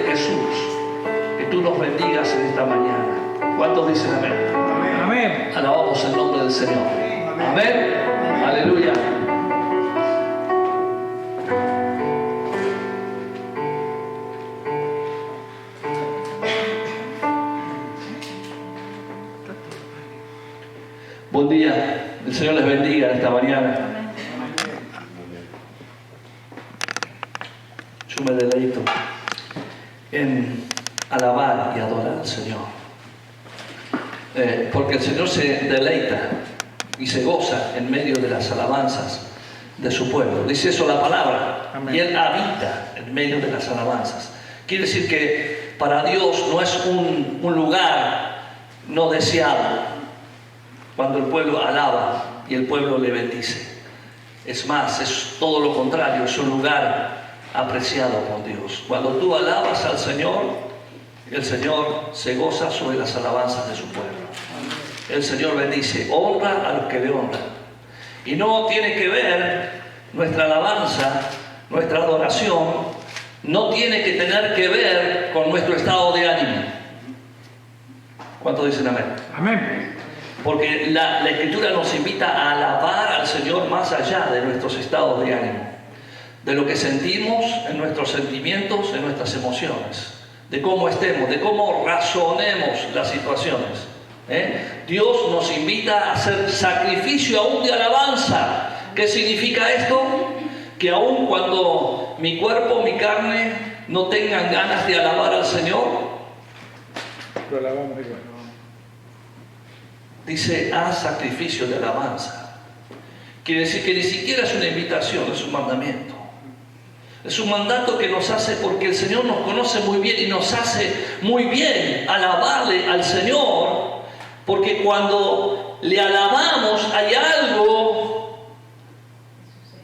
Jesús, que tú nos bendigas en esta mañana. ¿Cuántos dicen amén? Amén. Alabamos el nombre del Señor. Amén. Aleluya. Buen día. El Señor les bendiga en esta mañana. Yo me deleito en alabar y adorar al Señor. Porque el Señor se deleita y se goza en medio de las alabanzas de su pueblo. Dice eso la palabra. Amén. Y Él habita en medio de las alabanzas. Quiere decir que para Dios no es un lugar no deseado cuando el pueblo alaba y el pueblo le bendice. Es más, es todo lo contrario, es un lugar apreciado por Dios. Cuando tú alabas al Señor, el Señor se goza sobre las alabanzas de su pueblo. El Señor bendice, honra a los que le honran. Y no tiene que ver nuestra alabanza, nuestra adoración, no tiene que tener que ver con nuestro estado de ánimo. ¿Cuántos dicen amén? Amén. Porque la Escritura nos invita a alabar al Señor más allá de nuestros estados de ánimo, de lo que sentimos en nuestros sentimientos, en nuestras emociones, de cómo estemos, de cómo razonemos las situaciones. Dios nos invita a hacer sacrificio aún de alabanza. ¿Qué significa esto? Que aún cuando mi cuerpo, mi carne no tengan ganas de alabar al Señor, Lo alabamos igual. dice, haz sacrificio de alabanza. Quiere decir que ni siquiera es una invitación, es un mandamiento. Es un mandato que nos hace porque el Señor nos conoce muy bien y nos hace muy bien alabarle al Señor, porque cuando le alabamos hay algo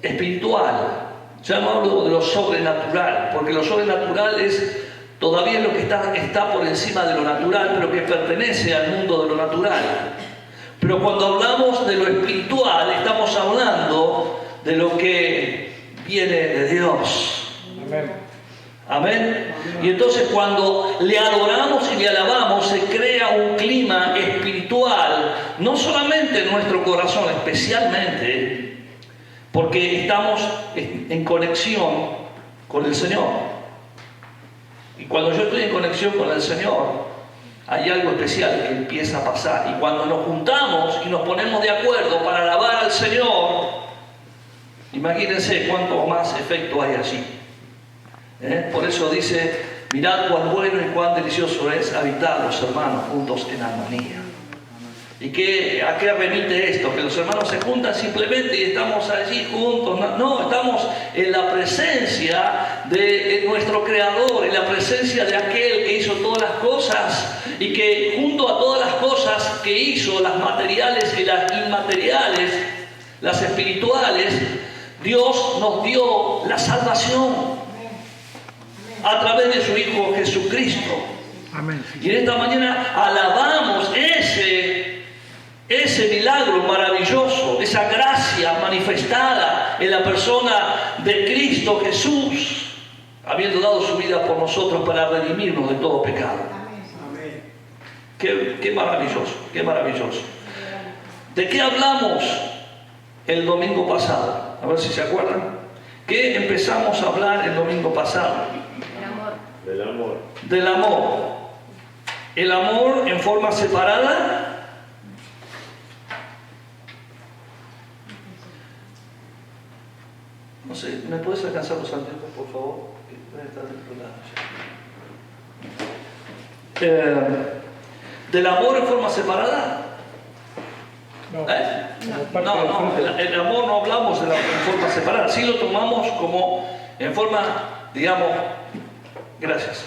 espiritual. Ya no hablo de lo sobrenatural, porque lo sobrenatural es todavía lo que está por encima de lo natural, pero que pertenece al mundo de lo natural. Pero cuando hablamos de lo espiritual, estamos hablando de lo que viene de Dios. Amén. Amén. Y entonces cuando le adoramos y le alabamos, se crea un clima espiritual, no solamente en nuestro corazón, especialmente porque estamos en conexión con el Señor. Y cuando yo estoy en conexión con el Señor, hay algo especial que empieza a pasar. Y cuando nos juntamos y nos ponemos de acuerdo para alabar al Señor, imagínense cuánto más efecto hay allí. Por eso dice, mirad cuán bueno y cuán delicioso es habitar los hermanos juntos en armonía. ¿Y a qué remite esto? Que los hermanos se juntan simplemente y estamos allí juntos. No, estamos en la presencia de nuestro Creador, en la presencia de aquel que hizo todas las cosas y que junto a todas las cosas que hizo, las materiales y las inmateriales, las espirituales, Dios nos dio la salvación a través de su Hijo Jesucristo. Amén. Y en esta mañana alabamos ese milagro maravilloso, esa gracia manifestada en la persona de Cristo Jesús, habiendo dado su vida por nosotros para redimirnos de todo pecado. Amén. Qué maravilloso, qué maravilloso. ¿De qué hablamos el domingo pasado? A ver si se acuerdan. ¿Qué empezamos a hablar el domingo pasado? Del amor. Del amor. El amor en forma separada. No sé, ¿me puedes alcanzar los anteojos, por favor? Debe estar dentro de la... ¿Del amor en forma separada? No. No, Como parte del no, fruto. el amor no hablamos en forma separada. Sí lo tomamos como en forma, digamos, gracias.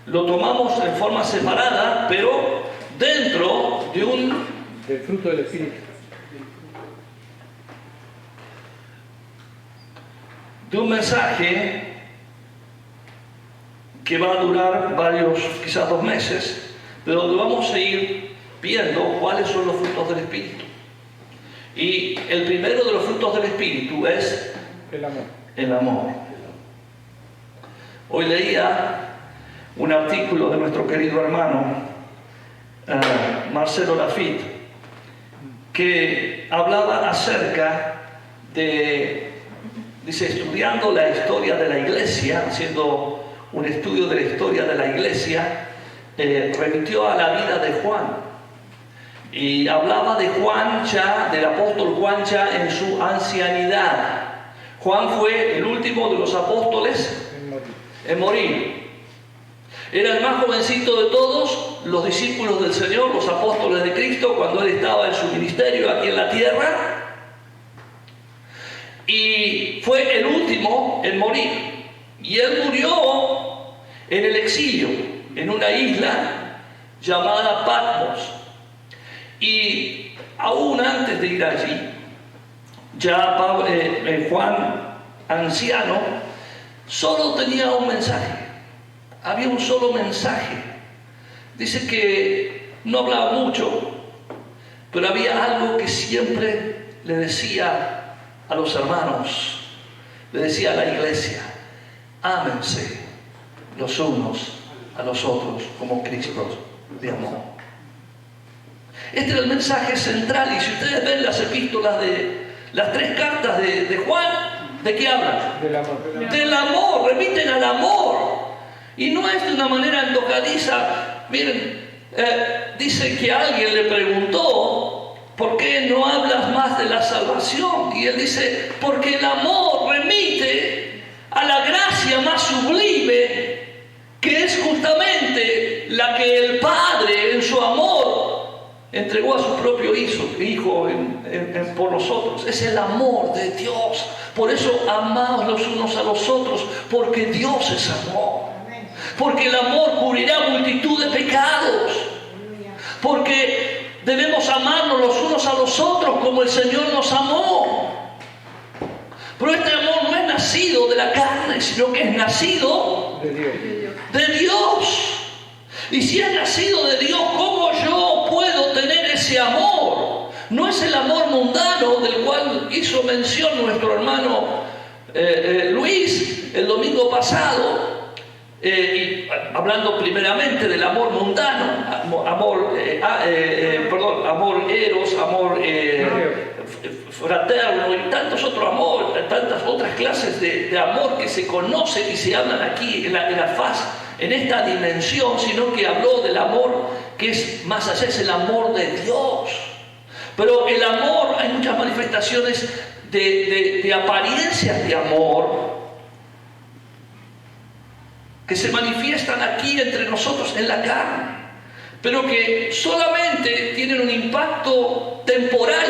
Lo tomamos en forma separada, pero dentro Del fruto del Espíritu. de un mensaje que va a durar quizás 2 meses, pero donde vamos a ir viendo cuáles son los frutos del Espíritu. Y el primero de los frutos del Espíritu es El amor. el amor. Hoy leía un artículo de nuestro querido hermano Marcelo Lafitte, que hablaba acerca de, dice, estudiando la historia de la iglesia, haciendo un estudio de la historia de la iglesia, remitió a la vida de Juan y hablaba de Juan ya, del apóstol Juan ya en su ancianidad. Juan fue el último de los apóstoles en morir. Era el más jovencito de todos los discípulos del Señor, los apóstoles de Cristo, cuando Él estaba en su ministerio aquí en la tierra. Y fue el último en morir. Y Él murió en el exilio, en una isla llamada Patmos. Y aún antes de ir allí, ya Juan, anciano, solo tenía un mensaje. Había un solo mensaje. Dice que no hablaba mucho, pero había algo que siempre le decía a los hermanos, le decía a la iglesia: ámense los unos a los otros como Cristo le amó. Este era el mensaje central, y si ustedes ven las epístolas de las 3 cartas de Juan, ¿de qué hablan? Del amor. Del amor, remiten al amor. Y no es de una manera antojadiza. Miren, dice que alguien le preguntó: ¿por qué no hablas más de la salvación? Y él dice: porque el amor remite a la gracia más sublime, que es justamente la que el Padre en su amor entregó a su propio Hijo por nosotros. Es el amor de Dios. Por eso amaos los unos a los otros, porque Dios es amor. Porque el amor cubrirá multitud de pecados. Porque debemos amarnos los unos a los otros como el Señor nos amó. Pero este amor no es nacido de la carne, sino que es nacido de Dios. Y si es nacido de Dios, ¿cómo yo puedo tener ese amor? No es el amor mundano del cual hizo mención nuestro hermano Luis el domingo pasado. Y hablando primeramente del amor mundano, amor eros, amor fraterno y tantos otros amores, tantas otras clases de amor que se conocen y se hablan aquí en la faz, en esta dimensión, sino que habló del amor que es más allá, es el amor de Dios. Pero el amor, hay muchas manifestaciones de apariencias de amor que se manifiestan aquí entre nosotros en la carne, pero que solamente tienen un impacto temporal,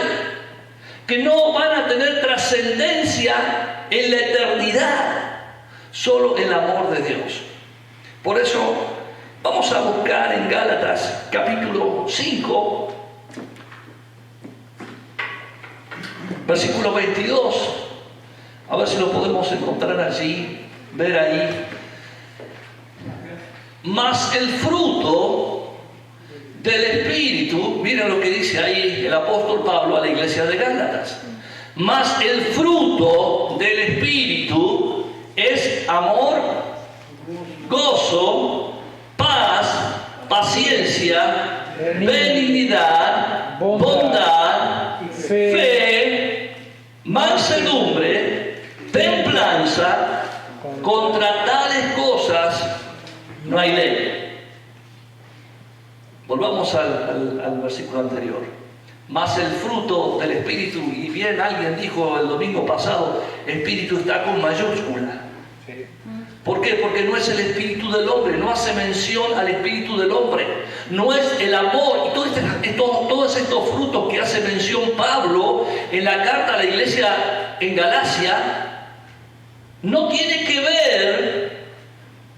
que no van a tener trascendencia en la eternidad, solo el amor de Dios. Por eso vamos a buscar en Gálatas capítulo 5, versículo 22, a ver si lo podemos encontrar allí, ver ahí. Mas el fruto del Espíritu, miren lo que dice ahí el apóstol Pablo a la iglesia de Gálatas. Mas el fruto del Espíritu es amor, gozo, paz, paciencia, benignidad, bondad, fe, mansedumbre, templanza. Contra tales cosas no hay ley. Volvamos al versículo anterior. Mas el fruto del Espíritu, y bien alguien dijo el domingo pasado, Espíritu está con mayúscula. ¿Por qué? Porque no es el espíritu del hombre, no hace mención al espíritu del hombre, no es el amor. Y todos estos frutos que hace mención Pablo en la carta a la iglesia en Galacia, no tiene que ver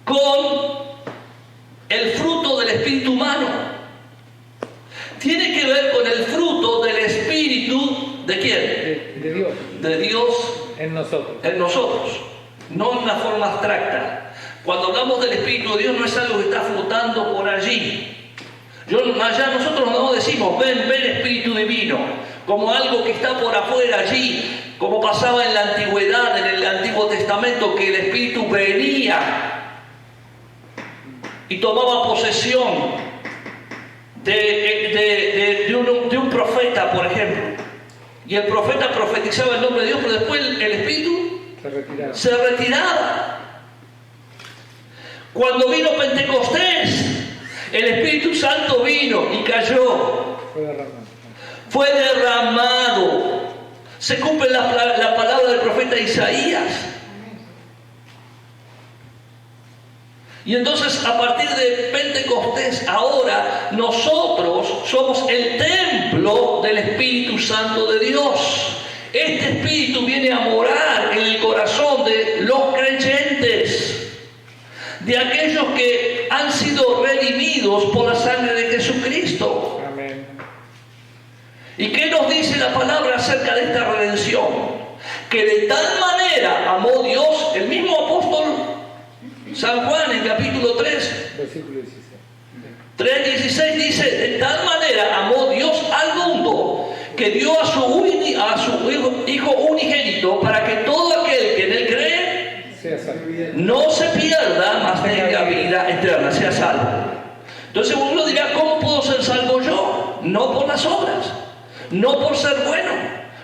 con el fruto del espíritu humano. Tiene que ver con el fruto del espíritu, ¿de quién? De Dios. De Dios en nosotros. En nosotros, no en una forma abstracta. Cuando hablamos del espíritu de Dios, no es algo que está flotando por allí. Allá nosotros no decimos, ven espíritu divino, como algo que está por afuera allí, como pasaba en la antigüedad, en el Antiguo Testamento, que el espíritu venía y tomaba posesión de un profeta, por ejemplo, y el profeta profetizaba el nombre de Dios, pero después el espíritu se retiraba. Cuando vino Pentecostés, el Espíritu Santo vino y cayó. Fue derramado. Se cumple la palabra del profeta Isaías. Y entonces, a partir de Pentecostés, ahora nosotros somos el templo del Espíritu Santo de Dios. Este Espíritu viene a morar en el corazón de los creyentes, de aquellos que han sido redimidos por la sangre de Jesucristo. Amén. ¿Y qué nos dice la palabra acerca de esta redención? Que de tal manera amó Dios, el mismo apóstol San Juan en capítulo 3, Versículo 16. 3:16 dice: de tal manera amó Dios al mundo que dio a su Hijo unigénito, para que todo aquel que en él cree Sea salvo. no se pierda, mas tenga vida eterna, sea salvo. Entonces uno dirá: ¿cómo puedo ser salvo yo? No por las obras, no por ser bueno,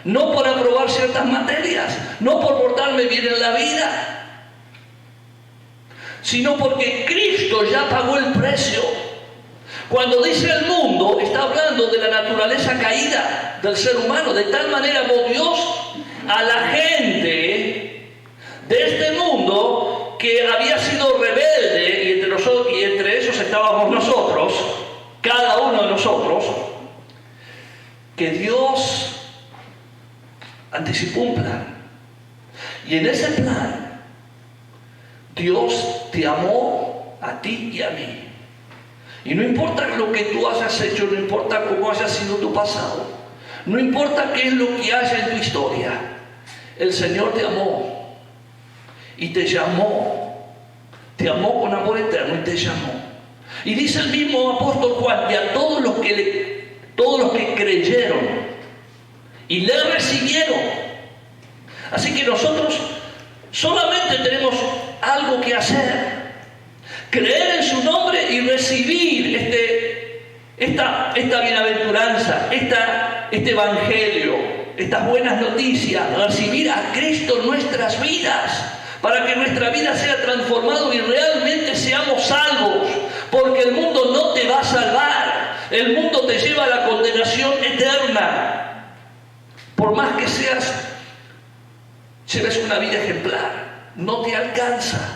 no por aprobar ciertas materias, no por portarme bien en la vida, sino porque Cristo ya pagó el precio. Cuando dice el mundo, está hablando de la naturaleza caída del ser humano. De tal manera amó Dios a la gente de este mundo que había sido rebelde, y entre esos estábamos nosotros, cada uno de nosotros, que Dios anticipó un plan. Y en ese plan, Dios te amó a ti y a mí. Y no importa lo que tú hayas hecho, no importa cómo haya sido tu pasado, no importa qué es lo que haya en tu historia, el Señor te amó y te llamó con amor eterno y te llamó. Y dice el mismo apóstol Juan: y a todos los que creyeron y le recibieron. Así que nosotros solamente tenemos algo que hacer: creer en su nombre y recibir esta bienaventuranza, este evangelio, estas buenas noticias, recibir a Cristo en nuestras vidas, para que nuestra vida sea transformada y realmente seamos salvos, porque el mundo no te va a salvar, el mundo te lleva a la condenación eterna. Por más que lleves una vida ejemplar, no te alcanza.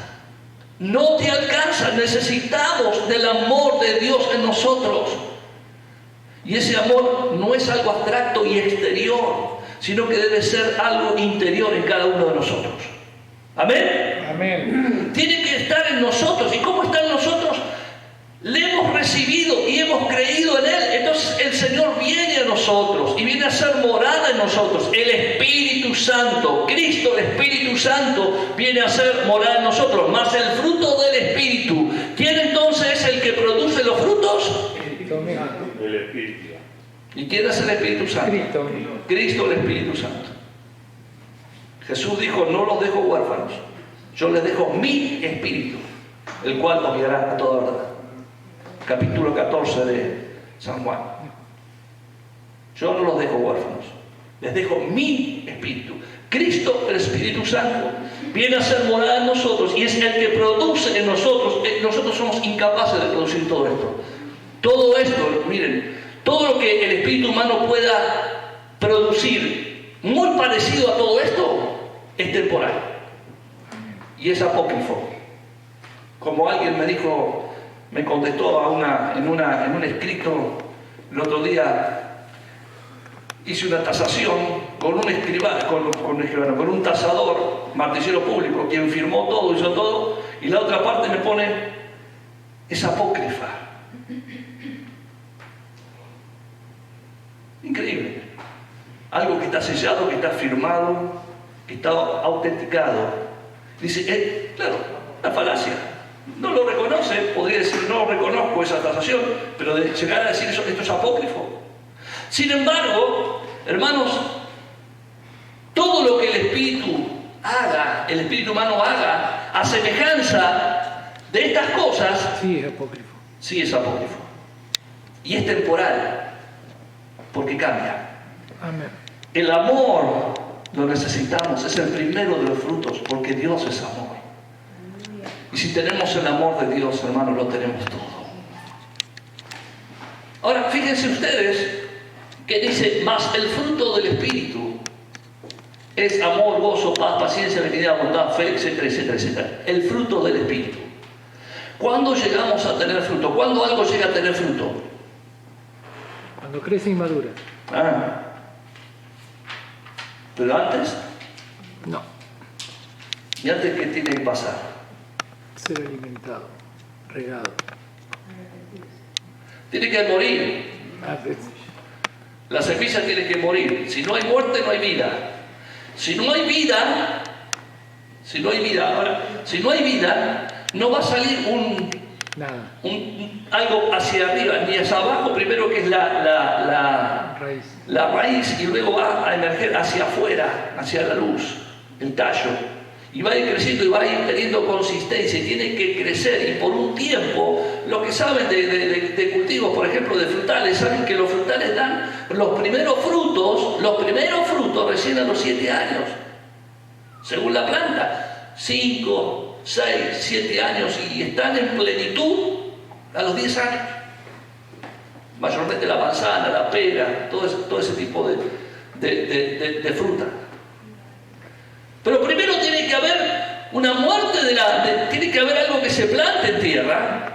No te alcanza, necesitamos del amor de Dios en nosotros. Y ese amor no es algo abstracto y exterior, sino que debe ser algo interior en cada uno de nosotros. ¿Amén? Amén. Tiene que estar en nosotros. ¿Y cómo está en nosotros? Le hemos recibido y hemos creído en Él. Entonces el Señor viene a nosotros y viene a ser morada en nosotros. El Espíritu Santo, Cristo, el Espíritu Santo, viene a ser morada en nosotros. Más el fruto del Espíritu. ¿Quién entonces es el que produce los frutos? El Espíritu. ¿Y quién es el Espíritu Santo? Cristo, el Espíritu Santo. Jesús dijo: no los dejo huérfanos, yo les dejo mi Espíritu, el cual los guiará a toda verdad. Capítulo 14 de San Juan. Yo no los dejo huérfanos, les dejo mi Espíritu. Cristo, el Espíritu Santo, viene a ser morada en nosotros y es el que produce en nosotros. Nosotros somos incapaces de producir todo esto. Todo esto, miren, todo lo que el espíritu humano pueda producir, muy parecido a todo esto, es temporal y es apócrifo. Como alguien me dijo, me contestó en un escrito el otro día, hice una tasación con un escribano, con un tasador, martillero público, quien firmó todo, hizo todo, y la otra parte me pone: es apócrifa. Increíble. Algo que está sellado, que está firmado, que está autenticado. Dice, claro, una falacia. No lo reconoce, podría decir: no reconozco esa tasación, pero de llegar a decir eso, esto es apócrifo. Sin embargo, hermanos, todo lo que el espíritu haga, el espíritu humano haga, a semejanza de estas cosas, Sí, es apócrifo. sí es apócrifo. Y es temporal, porque cambia. Amén. El amor lo necesitamos, es el primero de los frutos, porque Dios es amor. Y si tenemos el amor de Dios, hermanos, lo tenemos todo. Ahora, fíjense ustedes que dice, más el fruto del Espíritu es amor, gozo, paz, paciencia, benignidad, bondad, fe, etcétera, etcétera, etcétera. El fruto del Espíritu. ¿Cuándo llegamos a tener fruto? ¿Cuándo algo llega a tener fruto? Cuando crece y madura. Pero antes, No. ¿y antes qué tiene que pasar? Ser alimentado, regado. Tiene que morir. Antes. La semilla tiene que morir. Si no hay muerte, no hay vida. Si no hay vida, no va a salir Nada. algo hacia arriba, ni hacia abajo, primero que es la raíz, y luego va a emerger hacia afuera, hacia la luz, el tallo. Y va a ir creciendo y va a ir teniendo consistencia, y tiene que crecer, y por un tiempo, los que saben de cultivos, por ejemplo, de frutales, saben que los frutales dan los primeros frutos recién a los 7 años, según la planta, 5, 6, 7 años, y están en plenitud a los 10 años. Mayormente la manzana, la pera, todo ese tipo de fruta. Pero primero tiene que haber una muerte tiene que haber algo que se plante en tierra,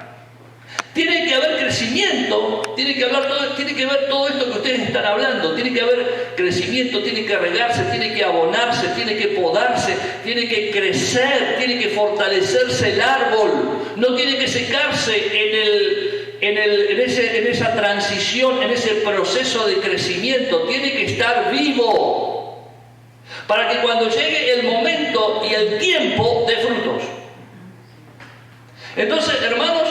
tiene que haber crecimiento, tiene que haber todo esto que ustedes están hablando, tiene que haber crecimiento, tiene que regarse, tiene que abonarse, tiene que podarse, tiene que crecer, tiene que fortalecerse el árbol, no tiene que secarse en esa transición, en ese proceso de crecimiento, tiene que estar vivo. Para que cuando llegue el momento y el tiempo de frutos. Entonces, hermanos,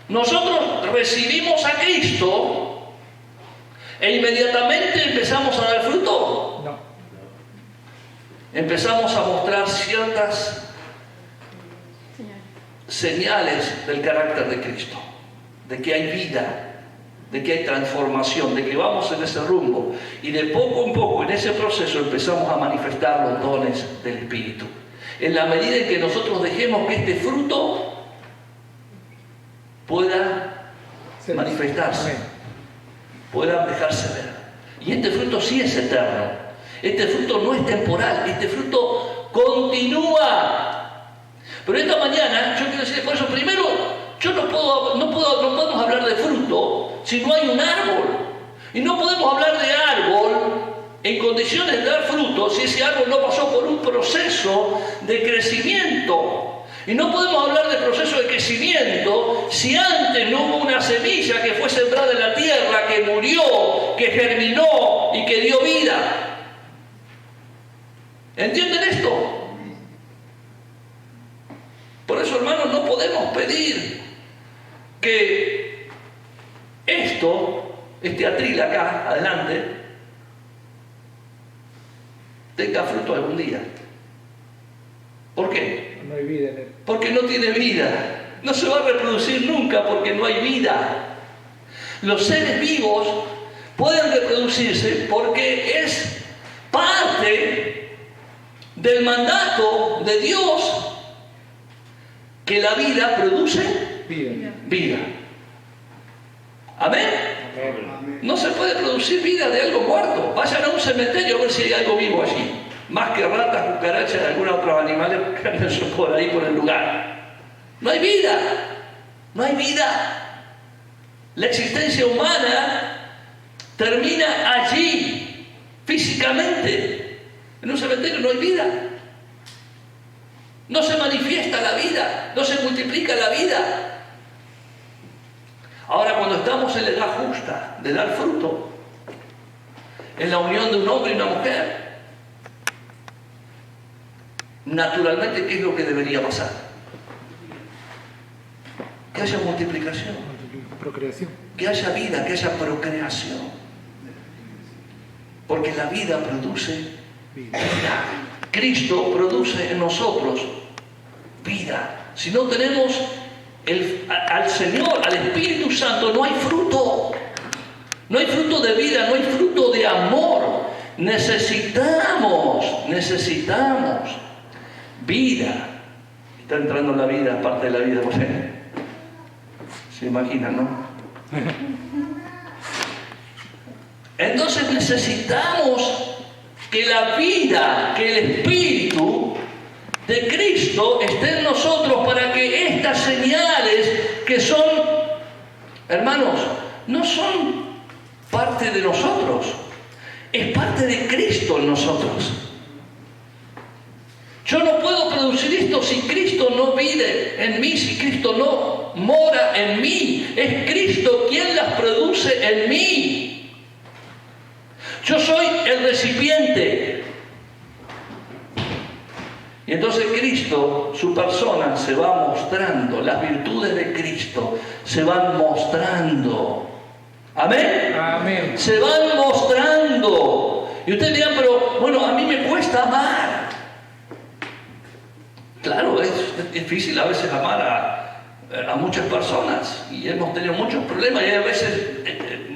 nosotros recibimos a Cristo e inmediatamente empezamos a dar fruto. No. Empezamos a mostrar ciertas señales del carácter de Cristo, de que hay vida, de que hay transformación, de que vamos en ese rumbo, y de poco en poco en ese proceso empezamos a manifestar los dones del Espíritu. En la medida en que nosotros dejemos que este fruto pueda manifestarse, pueda dejarse ver. Y este fruto sí es eterno, este fruto no es temporal, este fruto continúa. Pero esta mañana yo quiero decir, por eso primero, no podemos hablar de fruto si no hay un árbol. Y no podemos hablar de árbol en condiciones de dar fruto si ese árbol no pasó por un proceso de crecimiento. Y no podemos hablar de proceso de crecimiento si antes no hubo una semilla que fue sembrada en la tierra, que murió, que germinó y que dio vida. ¿Entienden esto? Por eso, hermanos, no podemos pedir que este atril acá, adelante, tenga fruto algún día. ¿Por qué? No hay vida en él. Porque no tiene vida. No se va a reproducir nunca porque no hay vida. Los seres vivos pueden reproducirse porque es parte del mandato de Dios que la vida produce vida. ¿Amén? Amén. No se puede producir vida de algo muerto. Vayan a un cementerio a ver si hay algo vivo allí. Más que ratas, cucarachas y algunos otros animales que andan por ahí por el lugar. No hay vida. No hay vida. La existencia humana termina allí, físicamente. En un cementerio no hay vida. No se manifiesta la vida, no se multiplica la vida. Ahora, cuando estamos en la edad justa de dar fruto, en la unión de un hombre y una mujer, naturalmente, ¿qué es lo que debería pasar? Que haya multiplicación, Procreación. que haya vida, que haya procreación. Porque la vida produce vida. Cristo produce en nosotros vida. Si no tenemos al Señor, al Espíritu Santo, no hay fruto. No hay fruto de vida, no hay fruto de amor. Necesitamos vida. Está entrando la vida, parte de la vida, José. Se imaginan, ¿no? Entonces necesitamos que la vida, que el Espíritu de Cristo esté en nosotros para que estas señales que son, hermanos, no son parte de nosotros, es parte de Cristo en nosotros. Yo no puedo producir esto si Cristo no vive en mí, si Cristo no mora en mí. Es Cristo quien las produce en mí. Yo soy el recipiente. Y entonces Cristo, su persona, se va mostrando. Las virtudes de Cristo se van mostrando. ¿Amén? Amén. Se van mostrando. Y ustedes dirán, pero bueno, a mí me cuesta amar. Claro, es difícil a veces amar a muchas personas. Y hemos tenido muchos problemas y hay a veces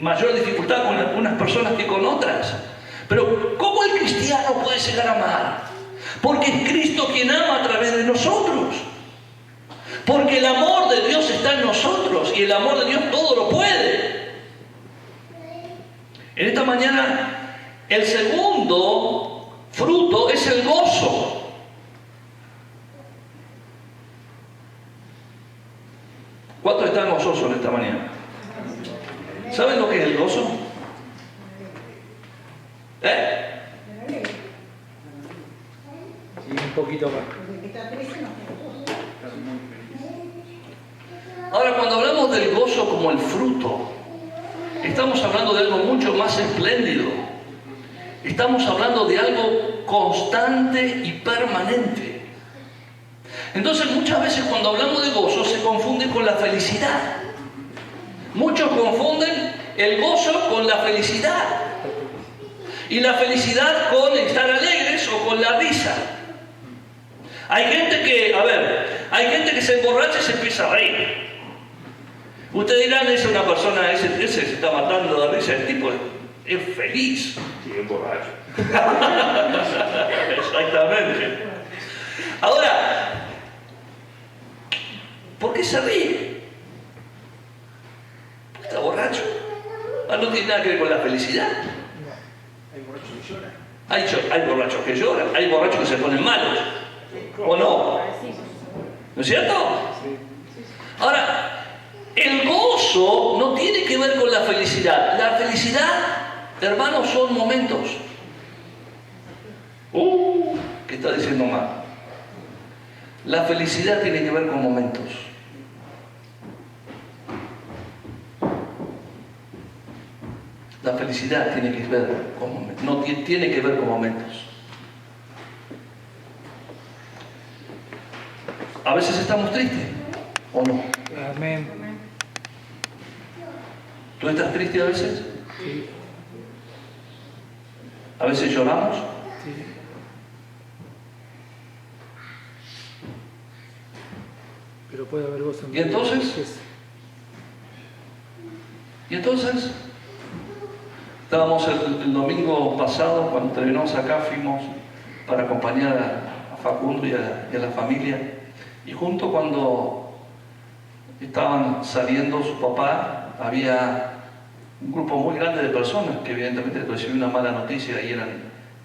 mayor dificultad con algunas personas que con otras. Pero ¿cómo el cristiano puede llegar a amar? Porque es Cristo quien ama a través de nosotros. Porque el amor de Dios está en nosotros y el amor de Dios todo lo puede. En esta mañana, el segundo fruto es el gozo. ¿Cuántos están gozosos en esta mañana? ¿Saben lo que es el gozo? Sí, un poquito más. Ahora, cuando hablamos del gozo como el fruto, estamos hablando de algo mucho más espléndido. Estamos hablando de algo constante y permanente. Entonces, muchas veces cuando hablamos de gozo se confunde con la felicidad. Muchos confunden el gozo con la felicidad. Y la felicidad con estar alegres o con la risa. Hay gente que se emborracha y se empieza a reír. Ustedes dirán, es una persona, ese se está matando de risa, el tipo es feliz. Sí, es borracho. Exactamente. Ahora, ¿por qué se ríe? Está borracho. No tiene nada que ver con la felicidad. Hay borrachos que lloran. Hay borrachos que lloran, hay borrachos que se ponen malos. ¿O no? ¿No es cierto? Ahora, el gozo no tiene que ver con la felicidad. La felicidad, hermanos, son momentos. ¿Qué está diciendo mal? La felicidad tiene que ver con momentos. La felicidad tiene que ver con momentos. No tiene que ver con momentos. A veces estamos tristes, ¿o no? Amén. ¿Tú estás triste a veces? Sí. ¿A veces lloramos? Sí. Pero puede haber gozo en ¿Y entonces? ¿Y entonces? Estábamos el domingo pasado, cuando terminamos acá, fuimos para acompañar a Facundo y a la familia. Y junto cuando estaban saliendo su papá, había un grupo muy grande de personas que evidentemente recibió una mala noticia y eran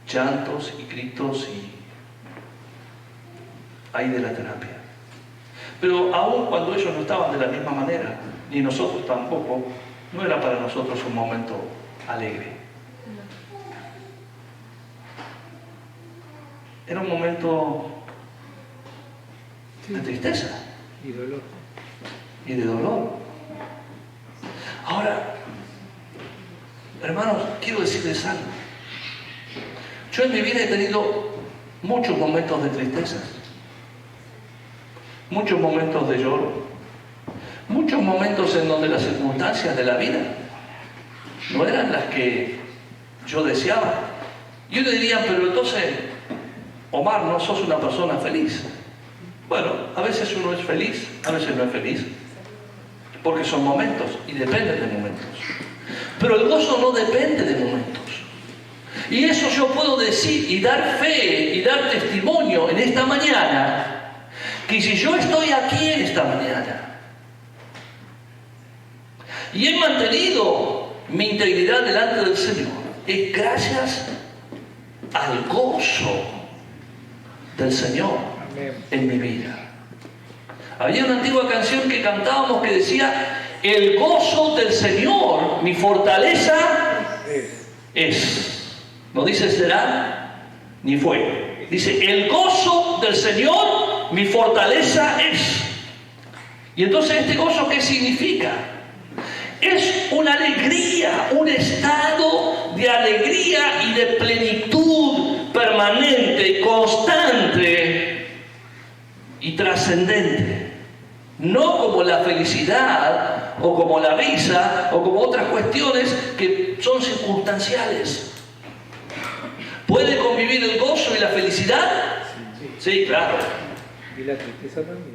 llantos y gritos y ahí de la terapia. Pero aún cuando ellos no estaban de la misma manera, ni nosotros tampoco, no era para nosotros un momento alegre. Era un momento de tristeza y dolor. Y de dolor. Ahora, hermanos, quiero decirles algo. Yo en mi vida he tenido muchos momentos de tristeza, muchos momentos de lloro, muchos momentos en donde las circunstancias de la vida no eran las que yo deseaba. Y uno diría, pero entonces, Omar, no sos una persona feliz. Bueno, a veces uno es feliz, a veces no es feliz, porque son momentos y dependen de momentos. Pero el gozo no depende de momentos. Y eso yo puedo decir y dar fe y dar testimonio en esta mañana, que si yo estoy aquí en esta mañana y he mantenido mi integridad delante del Señor, es gracias al gozo del Señor en mi vida. Había una antigua canción que cantábamos que decía: el gozo del Señor, mi fortaleza es. No dice será, ni fue. Dice: el gozo del Señor, mi fortaleza es. Y entonces, ¿este gozo qué significa? Es una alegría, un estado de alegría y de plenitud permanente, constante y trascendente. No como la felicidad o como la risa o como otras cuestiones que son circunstanciales. ¿Puede convivir el gozo y la felicidad? Sí, claro. Y la tristeza también.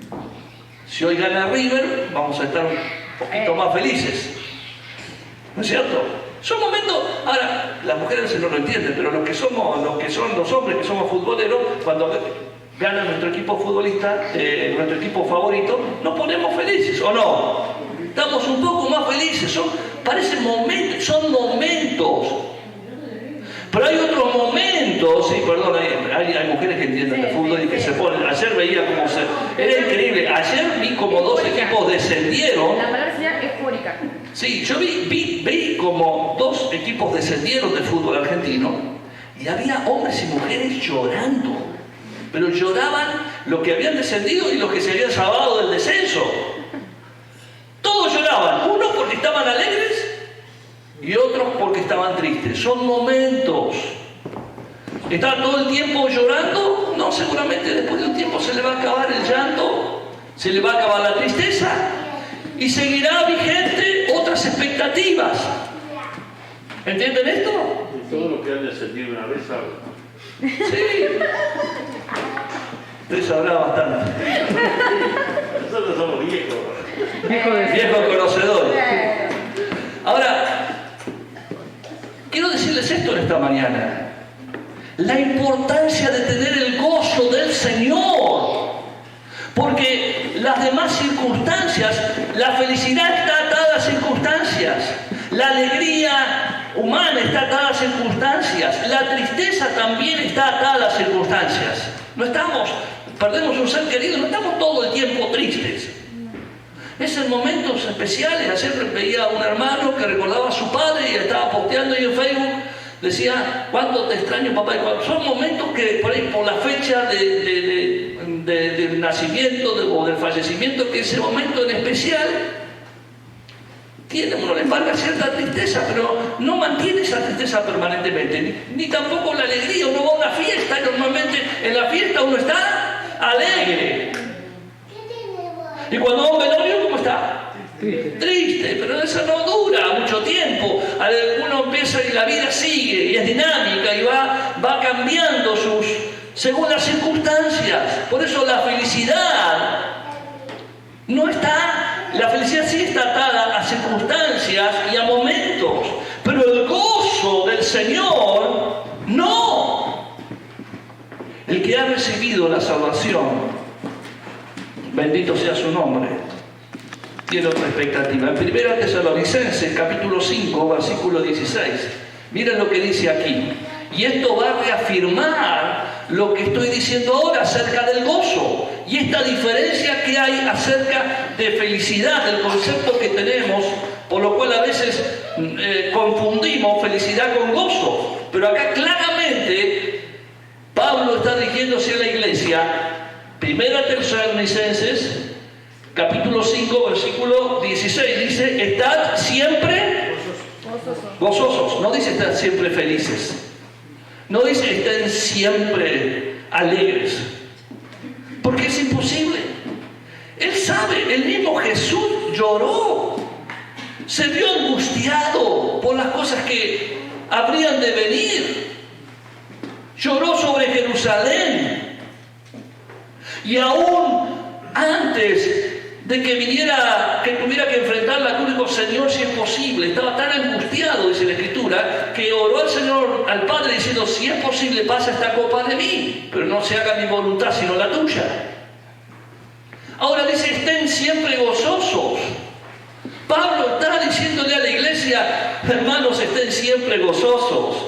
Si hoy gana River, vamos a estar un poquito más felices. ¿No es cierto? Son momentos. Ahora, las mujeres no lo entienden, pero los que son los hombres que somos futboleros, cuando gana nuestro equipo futbolista, nuestro equipo favorito, nos ponemos felices, ¿o no? Estamos un poco más felices. Parecen momentos, son momentos. Pero hay otros momentos, sí, perdón, hay mujeres que entienden de fútbol y que se ponen. Ayer veía cómo era increíble. Ayer vi como dos equipos descendieron. La palabra sería eufórica. Sí, yo vi como dos equipos descendieron del fútbol argentino y había hombres y mujeres llorando. Pero lloraban los que habían descendido y los que se habían salvado del descenso. Todos lloraban, unos porque estaban alegres y otros porque estaban tristes. Son momentos. ¿Están todo el tiempo llorando? No, seguramente después de un tiempo se le va a acabar el llanto, se le va a acabar la tristeza y seguirá vigente otras expectativas. ¿Entienden esto? Y todos los que han descendido una vez saben. Sí. Usted sabrá bastante. Nosotros somos viejos. Viejos conocedores. Ahora, quiero decirles esto en esta mañana. La importancia de tener el gozo del Señor. Porque las demás circunstancias, la felicidad está atada a circunstancias. La alegría humana está atada a circunstancias. La tristeza también está atada a circunstancias. Perdemos un ser querido, no estamos todo el tiempo tristes. Es en momentos especiales. Ayer veía a un hermano que recordaba a su padre y estaba posteando ahí en Facebook. Decía: ¿cuánto te extraño, papá? Son momentos que por ahí, por la fecha del nacimiento o del fallecimiento, que ese momento en especial uno le embarga cierta tristeza, pero no mantiene esa tristeza permanentemente, ni tampoco la alegría. Uno va a una fiesta y normalmente en la fiesta uno está alegre. Y cuando va a un velorio, ¿cómo está? Triste, pero eso no dura mucho tiempo. Uno empieza y la vida sigue y es dinámica y va cambiando según las circunstancias. Por eso la felicidad la felicidad sí está atada a circunstancias y a momentos, pero el gozo del Señor no. El que ha recibido la salvación, bendito sea su nombre, tiene otra expectativa. En 1 Tesalonicenses capítulo 5 versículo 16, miren lo que dice aquí, y esto va a reafirmar lo que estoy diciendo ahora acerca del gozo y esta diferencia que hay acerca de felicidad, del concepto que tenemos, por lo cual a veces confundimos felicidad con gozo. Pero acá claramente Pablo está dirigiéndose a la iglesia. 1 Tesalonicenses capítulo 5 versículo 16 dice: estad siempre gozosos. No dice estad siempre felices. No dice estén siempre alegres, porque es imposible. Él sabe, el mismo Jesús lloró, se vio angustiado por las cosas que habrían de venir. Lloró sobre Jerusalén y aún antes de que viniera, que tuviera que enfrentar al único Señor si es posible. Estaba tan angustiado, dice la Escritura, que oró al Señor, al Padre, diciendo, si es posible, pasa esta copa de mí, pero no se haga mi voluntad, sino la tuya. Ahora dice, estén siempre gozosos. Pablo está diciéndole a la iglesia, hermanos, estén siempre gozosos.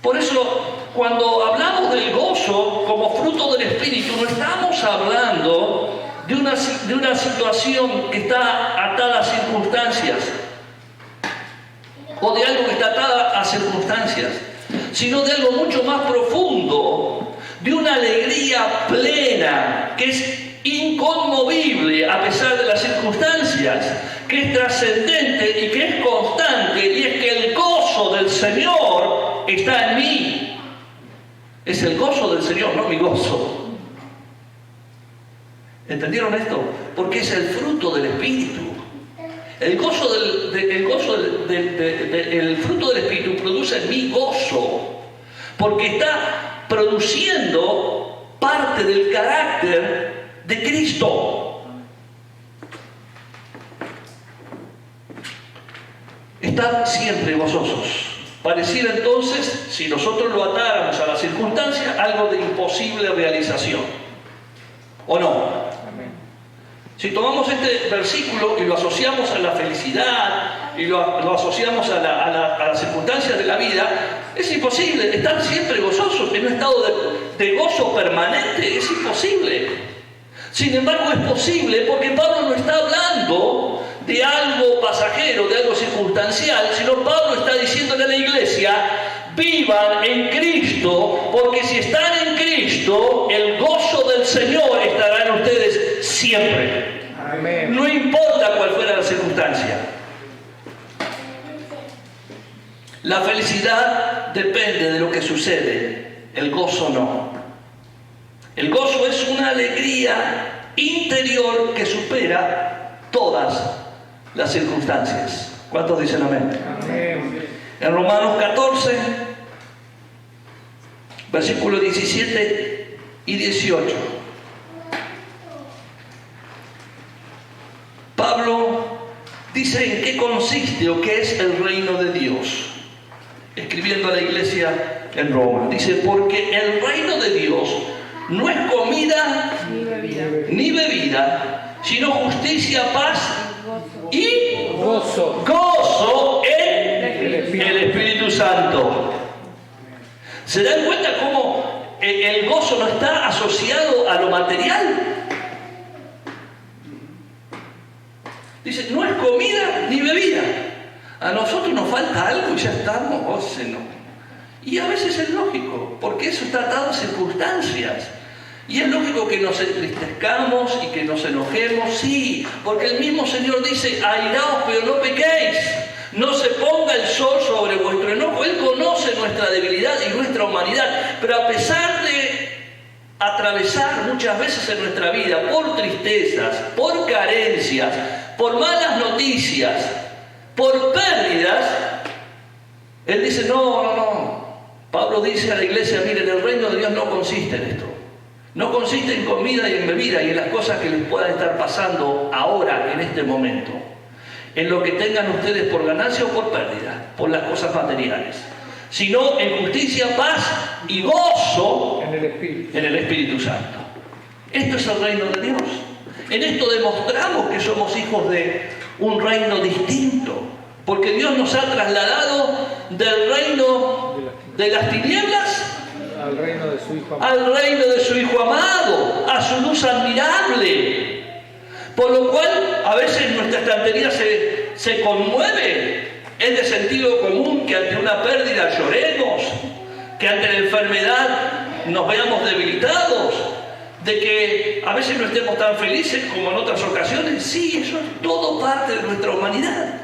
Por eso, cuando hablamos del gozo como fruto del Espíritu, no estamos hablando de una situación que está atada a circunstancias, o de algo que está atada a circunstancias, sino de algo mucho más profundo, de una alegría plena, que es inconmovible a pesar de las circunstancias, que es trascendente y que es constante, y es que el gozo del Señor está en mí. Es el gozo del Señor, no mi gozo. ¿Entendieron esto? Porque es el fruto del Espíritu. El fruto del Espíritu produce en mí gozo, porque está produciendo parte del carácter de Cristo. Están siempre gozosos. Pareciera entonces, si nosotros lo atáramos a la circunstancia, algo de imposible realización. ¿O no? Si tomamos este versículo y lo asociamos a la felicidad y lo asociamos a las circunstancias de la vida, es imposible. Estar siempre gozosos en un estado de gozo permanente es imposible. Sin embargo, es posible porque Pablo no está hablando de algo pasajero, de algo circunstancial, sino Pablo está diciéndole a la iglesia, vivan en Cristo, porque si están en Cristo, el gozo del Señor estará en ustedes siempre. Amén. No importa cuál fuera la circunstancia. La felicidad depende de lo que sucede, el gozo no. El gozo es una alegría interior que supera todas las circunstancias. ¿Cuántos dicen amén? Amén. En Romanos 14, versículos 17 y 18. Pablo dice en qué consiste o qué es el reino de Dios, escribiendo a la iglesia en Roma. Dice, porque el reino de Dios no es comida ni bebida, sino justicia, paz y gozo en el Espíritu Santo. ¿Se dan cuenta cómo el gozo no está asociado a lo material? Dice, no es comida ni bebida. A nosotros nos falta algo y ya estamos, Y a veces es lógico, porque eso está atado a circunstancias. Y es lógico que nos entristezcamos y que nos enojemos, sí, porque el mismo Señor dice, airaos pero no pequéis, no se ponga el sol sobre vuestro enojo. Él conoce nuestra debilidad y nuestra humanidad, pero a pesar de atravesar muchas veces en nuestra vida por tristezas, por carencias, por malas noticias, por pérdidas, Él dice, no. Pablo dice a la iglesia, miren, el reino de Dios no consiste en esto. No consiste en comida y en bebida y en las cosas que les puedan estar pasando ahora, en este momento. En lo que tengan ustedes por ganancia o por pérdida, por las cosas materiales. Sino en justicia, paz y gozo en el Espíritu Santo. Esto es el reino de Dios. En esto demostramos que somos hijos de un reino distinto. Porque Dios nos ha trasladado del reino de las tinieblas al reino de su Hijo amado. Al reino de su Hijo amado, a su luz admirable. Por lo cual, a veces nuestra estantería se conmueve. Es de sentido común que ante una pérdida lloremos, que ante la enfermedad nos veamos debilitados, de que a veces no estemos tan felices como en otras ocasiones. Sí, eso es todo parte de nuestra humanidad.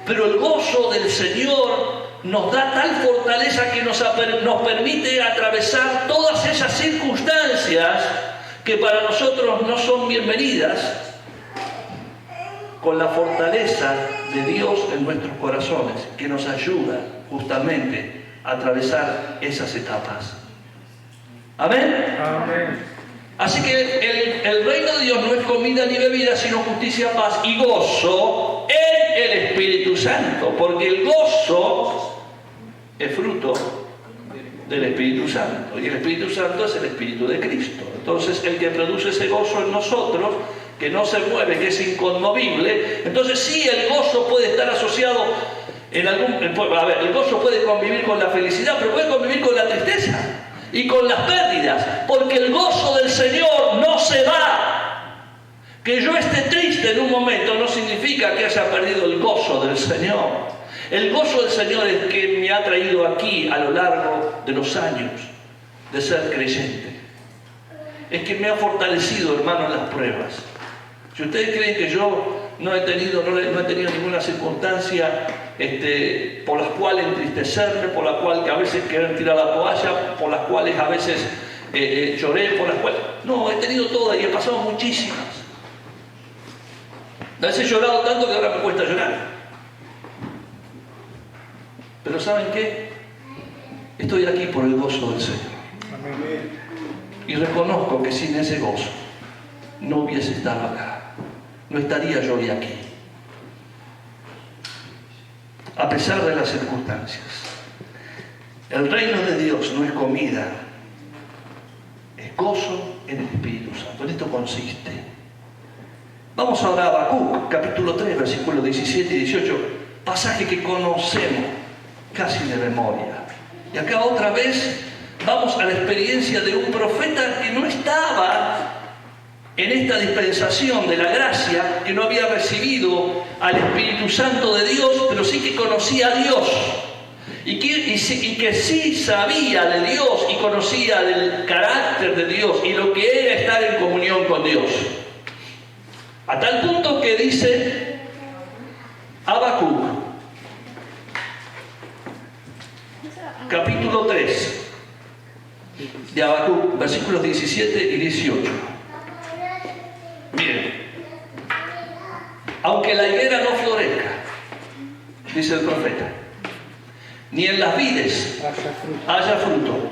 Pero el gozo del Señor nos da tal fortaleza que nos permite atravesar todas esas circunstancias que para nosotros no son bienvenidas, con la fortaleza de Dios en nuestros corazones, que nos ayuda justamente a atravesar esas etapas. ¿Amén? Amén. Así que el reino de Dios no es comida ni bebida, sino justicia, paz y gozo en el Espíritu Santo, porque el gozo es fruto del Espíritu Santo, y el Espíritu Santo es el Espíritu de Cristo. Entonces, el que produce ese gozo en nosotros, que no se mueve, que es inconmovible, entonces sí, el gozo puede estar asociado en el gozo puede convivir con la felicidad, pero puede convivir con la tristeza y con las pérdidas, porque el gozo del Señor no se va. Que yo esté triste en un momento no significa que haya perdido el gozo del Señor. El gozo del Señor es que me ha traído aquí a lo largo de los años de ser creyente. Es que me ha fortalecido, hermano, en las pruebas. Si ustedes creen que yo no he tenido ninguna circunstancia por las cuales entristecerme, por las cuales a veces querer tirar la toalla, por las cuales a veces lloré, por las cuales... No, he tenido todas y he pasado muchísimas. A veces he llorado tanto que ahora me cuesta llorar. Pero ¿saben qué? Estoy aquí por el gozo del Señor. Y reconozco que sin ese gozo no hubiese estado acá. No estaría yo hoy aquí. A pesar de las circunstancias. El reino de Dios no es comida, es gozo en el Espíritu Santo. En esto consiste. Vamos ahora a Habacuc, capítulo 3, versículos 17 y 18, pasaje que conocemos casi de memoria. Y acá otra vez vamos a la experiencia de un profeta que no estaba en esta dispensación de la gracia, que no había recibido al Espíritu Santo de Dios, pero sí que conocía a Dios. Y que sí sabía de Dios y conocía del carácter de Dios y lo que era estar en comunión con Dios. A tal punto que dice Habacuc, capítulo 3 de Habacuc, versículos 17 y 18. Miren, aunque la higuera no florezca, dice el profeta, ni en las vides haya fruto,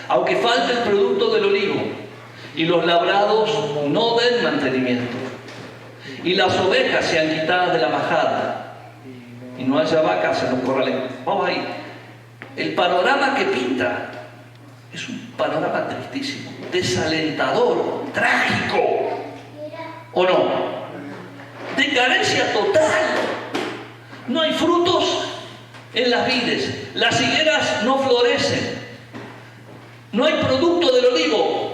aunque falte el producto del olivo y los labrados no den mantenimiento, y las ovejas sean quitadas de la majada y no haya vacas en los corrales. Vamos ahí. El panorama que pinta es un panorama tristísimo, desalentador, trágico, ¿o no? De carencia total. No hay frutos en las vides, las higueras no florecen, no hay producto del olivo,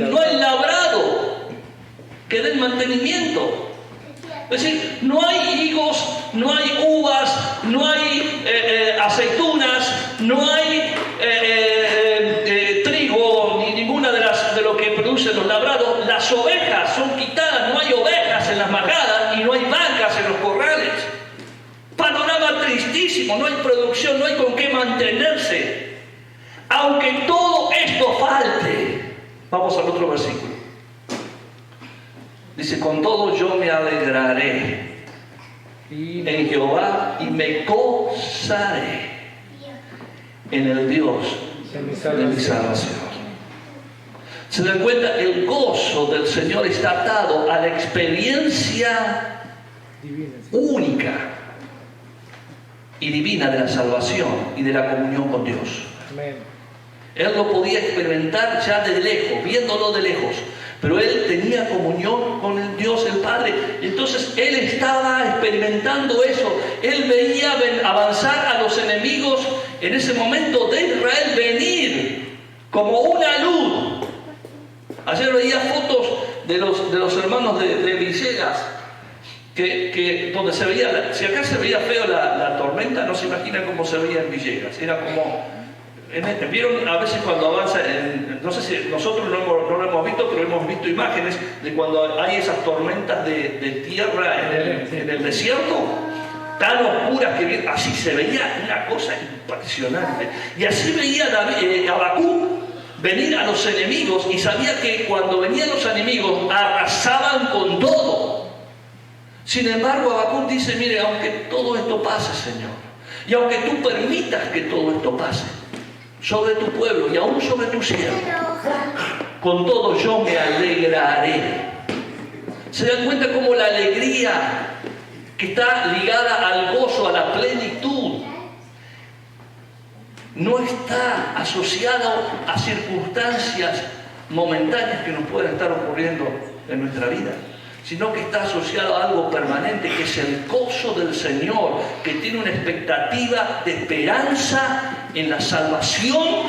no hay labrado que den mantenimiento. Es decir, no hay higos, no hay uvas, no hay aceitunas, no hay trigo, ni ninguna de lo que producen los labrados. Las ovejas son quitadas, no hay ovejas en las majadas y no hay vacas en los corrales. Panorama tristísimo, no hay producción, no hay con qué mantenerse. Aunque todo esto falte. Vamos al otro versículo. Dice, con todo yo me alegraré en Jehová y me gozaré en el Dios de mi salvación. ¿Se dan cuenta? El gozo del Señor está atado a la experiencia única y divina de la salvación y de la comunión con Dios. Él lo podía experimentar ya de lejos, viéndolo de lejos. Pero él tenía comunión con el Dios, el Padre. Entonces él estaba experimentando eso. Él veía avanzar a los enemigos en ese momento de Israel, venir como una luz. Ayer veía fotos de los hermanos de Villegas, donde se veía, si acá se veía feo la tormenta, no se imaginan cómo se veía en Villegas. Era como... Vieron a veces cuando avanza, no sé si nosotros no lo hemos visto, pero hemos visto imágenes de cuando hay esas tormentas de tierra en el desierto, tan oscuras que así se veía una cosa impresionante. Y así veía Habacuc venir a los enemigos y sabía que cuando venían los enemigos arrasaban con todo. Sin embargo, Habacuc dice, mire, aunque todo esto pase, Señor, y aunque tú permitas que todo esto pase, sobre tu pueblo y aún sobre tu siervo, con todo yo me alegraré. ¿Se dan cuenta cómo la alegría que está ligada al gozo, a la plenitud, no está asociada a circunstancias momentáneas que nos pueden estar ocurriendo en nuestra vida, sino que está asociado a algo permanente, que es el gozo del Señor, que tiene una expectativa de esperanza en la salvación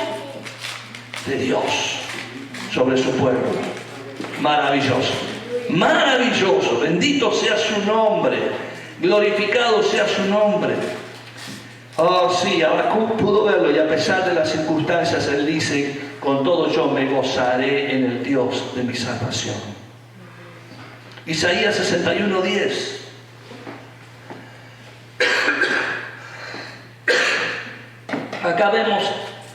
de Dios sobre su pueblo? Maravilloso, maravilloso, bendito sea su nombre, glorificado sea su nombre. Oh sí, Habacuc pudo verlo, y a pesar de las circunstancias, él dice: con todo yo me gozaré en el Dios de mi salvación. Isaías 61:10. Acá vemos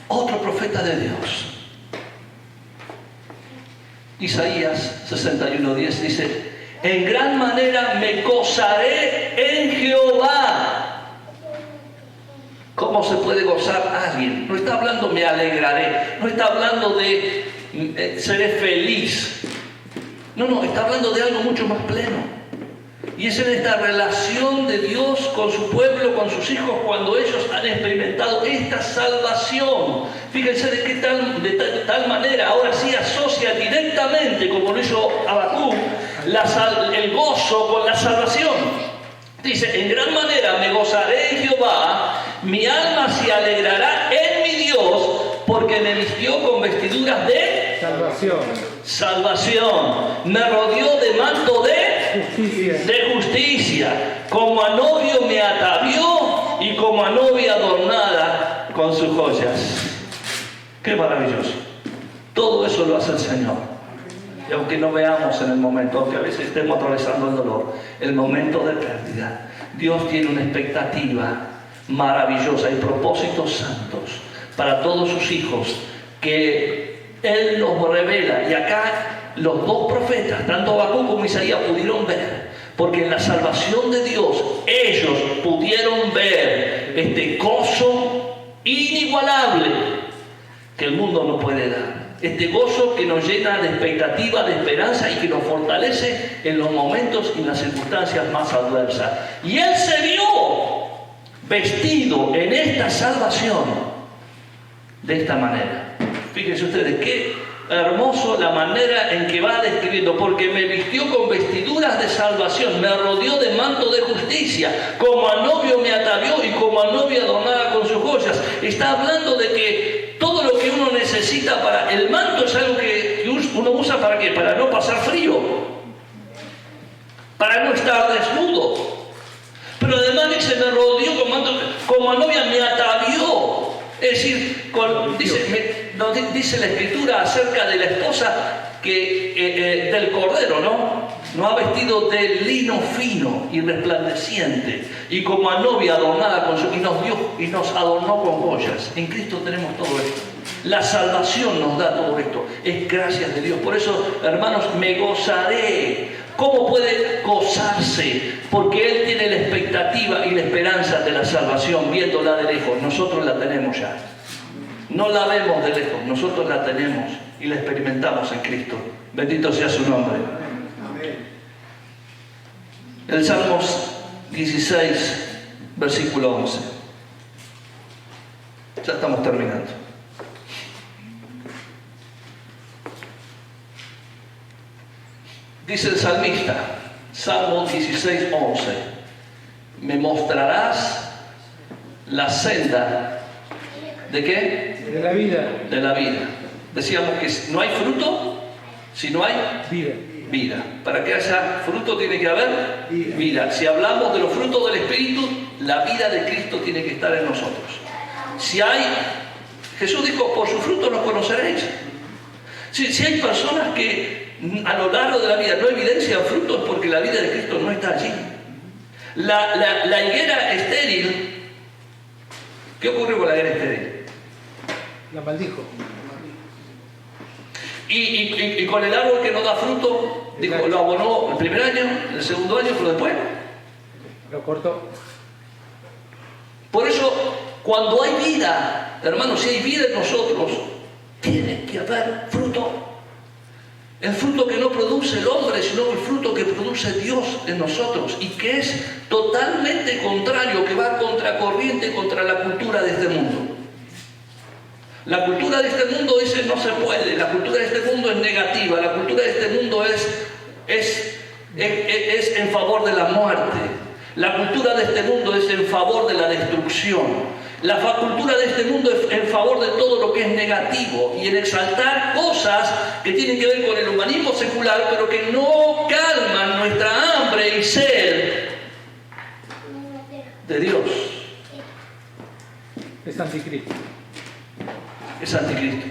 otro profeta de Dios. Isaías 61:10 dice: en gran manera me gozaré en Jehová. ¿Cómo se puede gozar alguien? No está hablando me alegraré, no está hablando de seré feliz. No, está hablando de algo mucho más pleno. Y es en esta relación de Dios con su pueblo, con sus hijos, cuando ellos han experimentado esta salvación. Fíjense de tal manera, ahora sí asocia directamente, como lo hizo Habacuc, el gozo con la salvación. Dice: en gran manera me gozaré en Jehová, mi alma se alegrará en mi Dios, porque me vistió con vestiduras de salvación. Me rodeó de manto de justicia. Como a novio me atavió, y como a novia adornada con sus joyas. Qué maravilloso. Todo eso lo hace el Señor. Y aunque no veamos en el momento, aunque a veces estemos atravesando el dolor, el momento de pérdida, Dios tiene una expectativa maravillosa y propósitos santos para todos sus hijos que Él los revela. Y acá los dos profetas, tanto Habacuc como Isaías, pudieron ver, porque en la salvación de Dios ellos pudieron ver este gozo inigualable que el mundo no puede dar. Este gozo que nos llena de expectativa, de esperanza, y que nos fortalece en los momentos y en las circunstancias más adversas. Y Él se vio vestido en esta salvación de esta manera. Fíjense ustedes qué hermoso la manera en que va describiendo: porque me vistió con vestiduras de salvación, me rodeó de manto de justicia, como a novio me atavió, y como a novia adornada con sus joyas. Está hablando de que todo lo que uno necesita para... El manto es algo que uno usa ¿para qué? Para no pasar frío, para no estar desnudo. Pero además dice: me rodeó con manto, como a novia me atavió. Es decir, dice la Escritura acerca de la esposa del Cordero, ¿no? Nos ha vestido de lino fino y resplandeciente, y como a novia adornada con su... y nos adornó con joyas. En Cristo tenemos todo esto. La salvación nos da todo esto. Es gracias de Dios. Por eso, hermanos, me gozaré. ¿Cómo puede gozarse? Porque Él tiene la expectativa y la esperanza de la salvación, viéndola de lejos. Nosotros la tenemos ya. No la vemos de lejos, nosotros la tenemos y la experimentamos en Cristo. Bendito sea su nombre. El Salmos 16, versículo 11. Ya estamos terminando. Dice el salmista, Salmo 16, 11: me mostrarás la senda ¿de qué? De la vida. De la vida. Decíamos que no hay fruto si no hay vida. Para que haya fruto tiene que haber vida. Si hablamos de los frutos del Espíritu, la vida de Cristo tiene que estar en nosotros. Jesús dijo: por sus frutos los conoceréis. Si hay personas que a lo largo de la vida no evidencian frutos, porque la vida de Cristo no está allí. La higuera estéril, ¿qué ocurrió con la higuera estéril? La maldijo. Y con el árbol que no da fruto, dijo, lo abonó el primer año, el segundo año, pero después lo cortó. Por eso, cuando hay vida, hermanos, si hay vida en nosotros, tiene que haber fruto. El fruto que no produce el hombre, sino el fruto que produce Dios en nosotros y que es totalmente contrario, que va contracorriente contra la cultura de este mundo. La cultura de este mundo dice no se puede, la cultura de este mundo es negativa, la cultura de este mundo es en favor de la muerte, la cultura de este mundo es en favor de la destrucción. La cultura de este mundo es en favor de todo lo que es negativo y en exaltar cosas que tienen que ver con el humanismo secular, pero que no calman nuestra hambre y sed de Dios. Es anticristo. Es anticristo.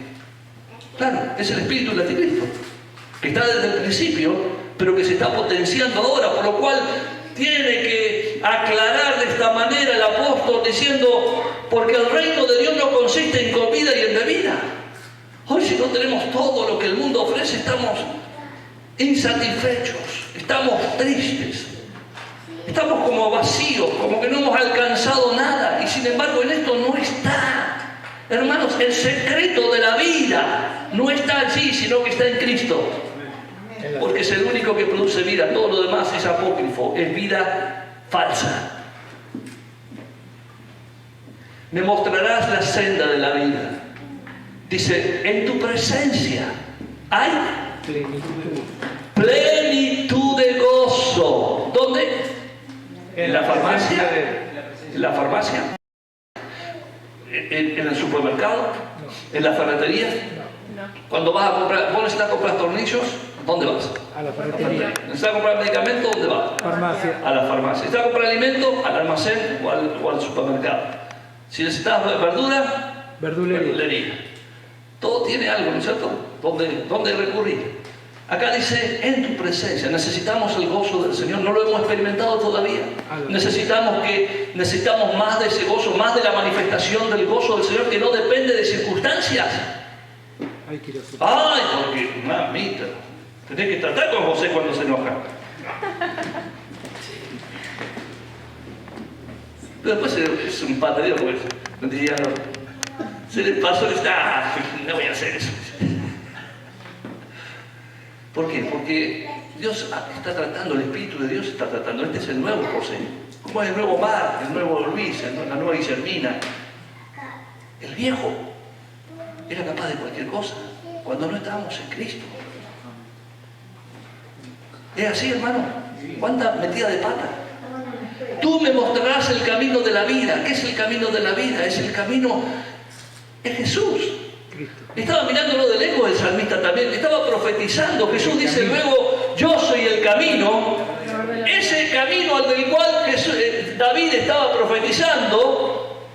Claro, es el espíritu del anticristo, que está desde el principio, pero que se está potenciando ahora, por lo cual tiene que aclarar de esta manera el apóstol diciendo, porque el reino de Dios no consiste en comida y en bebida. Hoy si no tenemos todo lo que el mundo ofrece, estamos insatisfechos, estamos tristes, estamos como vacíos, como que no hemos alcanzado nada, y sin embargo en esto no está. Hermanos, el secreto de la vida no está allí, sino que está en Cristo. Porque es el único que produce vida. Todo lo demás es apócrifo, es vida falsa. Me mostrarás la senda de la vida. Dice, en tu presencia hay plenitud de gozo. ¿Dónde? ¿En la farmacia? ¿En la farmacia? ¿En el supermercado? ¿En la ferretería? Cuando vas a comprar, vos necesitas comprar tornillos, ¿dónde vas? A la ferretería. ¿Necesitas comprar medicamento? ¿Dónde vas? Farmacia. A la farmacia. ¿Necesitas comprar alimento? Al almacén o al supermercado. Si necesitas verdura, verdulería. Todo tiene algo, ¿no es cierto? ¿Dónde recurrir? Acá dice, en tu presencia. Necesitamos el gozo del Señor. No lo hemos experimentado todavía. Necesitamos más de ese gozo, más de la manifestación del gozo del Señor que no depende de circunstancias. Ay, porque, mamita, tenés que tratar con José cuando se enoja. Pero después es un patadero, pues. Se le pasó y está, no voy a hacer eso. ¿Por qué? Porque Dios está tratando, el Espíritu de Dios está tratando. Este es el nuevo José. Como es el nuevo Mar, el nuevo Luis, la nueva Guillermina. El viejo era capaz de cualquier cosa cuando no estábamos en Cristo. ¿Es así, hermano? ¿Cuánta metida de pata? Tú me mostrarás el camino de la vida. ¿Qué es el camino de la vida? Es el camino, es Jesús. Estaba mirándolo de lejos el salmista también, estaba profetizando. Jesús dice luego, yo soy el camino. Ese camino al del cual David estaba profetizando,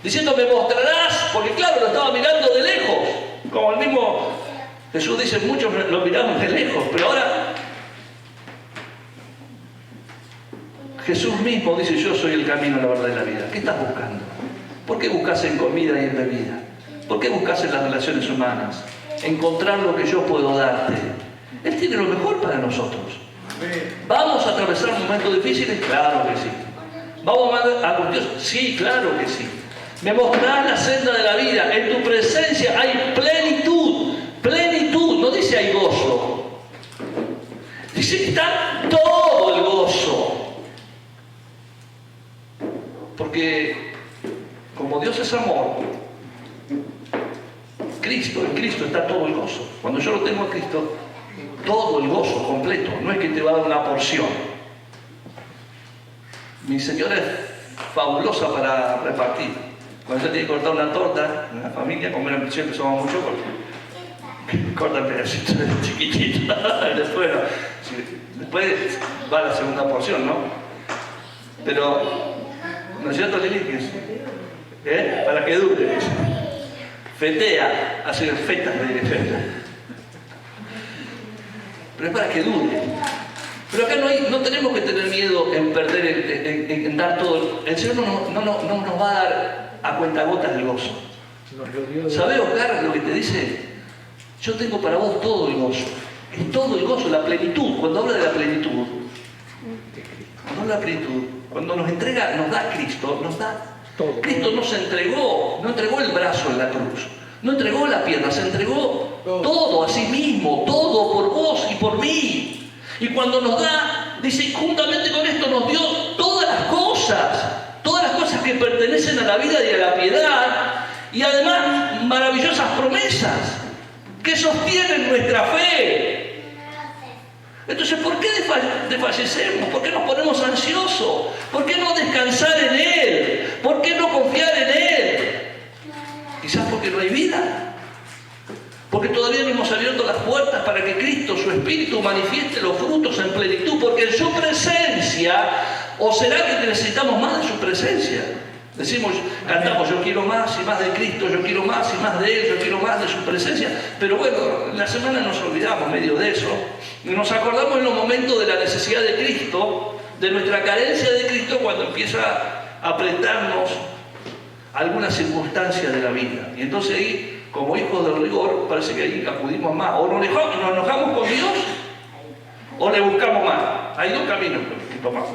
diciendo, me mostrarás, porque claro, lo estaba mirando de lejos. Como el mismo Jesús dice, muchos lo miramos de lejos, pero ahora Jesús mismo dice, yo soy el camino, la verdad y la vida. ¿Qué estás buscando? ¿Por qué buscas en comida y en bebida? ¿Por qué buscas en las relaciones humanas? Encontrar lo que yo puedo darte. Él tiene lo mejor para nosotros. ¿Vamos a atravesar momentos difíciles? Claro que sí. ¿Vamos a angustiosos? Sí, claro que sí. Me mostrarás la senda de la vida. En tu presencia hay plenitud. Plenitud. No dice hay gozo. Dice que está todo el gozo. Porque como Dios es amor, en Cristo está todo el gozo. Cuando yo lo tengo a Cristo, todo el gozo completo. No es que te va a dar una porción. Mi señora es fabulosa para repartir. Cuando ella tiene que cortar una torta en la familia, como siempre somos muchos, cortan pedacitos chiquititos. Después va la segunda porción, ¿no? Pero, ¿no es cierto, Lili? Para que dure. Fetea, hace fetas de feta. Pero es para que dure. Pero acá no tenemos que tener miedo en perder, en dar todo. El Señor no nos va a dar a cuentagotas el gozo. ¿Sabes, Oscar, lo que te dice? Yo tengo para vos todo el gozo. Es todo el gozo, la plenitud. Cuando habla de la plenitud, cuando nos entrega, nos da Cristo, nos da todo. Cristo no entregó el brazo en la cruz, no entregó la pierna, se entregó todo a sí mismo, todo por vos. por mí. Y cuando nos da, dice, juntamente con esto nos dio todas las cosas que pertenecen a la vida y a la piedad, y además maravillosas promesas que sostienen nuestra fe. Entonces, ¿por qué desfallecemos? ¿Por qué nos ponemos ansiosos? ¿Por qué no descansar en Él? ¿Por qué no confiar en Él? Quizás porque no hay vida. Porque todavía no hemos abierto las puertas para que Cristo, su Espíritu, manifieste los frutos en plenitud. Porque en su presencia, ¿o será que necesitamos más de su presencia? Decimos, cantamos, yo quiero más y más de Cristo, yo quiero más y más de Él, yo quiero más de su presencia. Pero bueno, en la semana nos olvidamos medio de eso. Y nos acordamos en los momentos de la necesidad de Cristo, de nuestra carencia de Cristo, cuando empieza a apretarnos alguna circunstancia de la vida. Y entonces ahí, como hijos del rigor, parece que ahí acudimos más. O nos enojamos con Dios, o le buscamos más. Hay dos caminos que tomamos.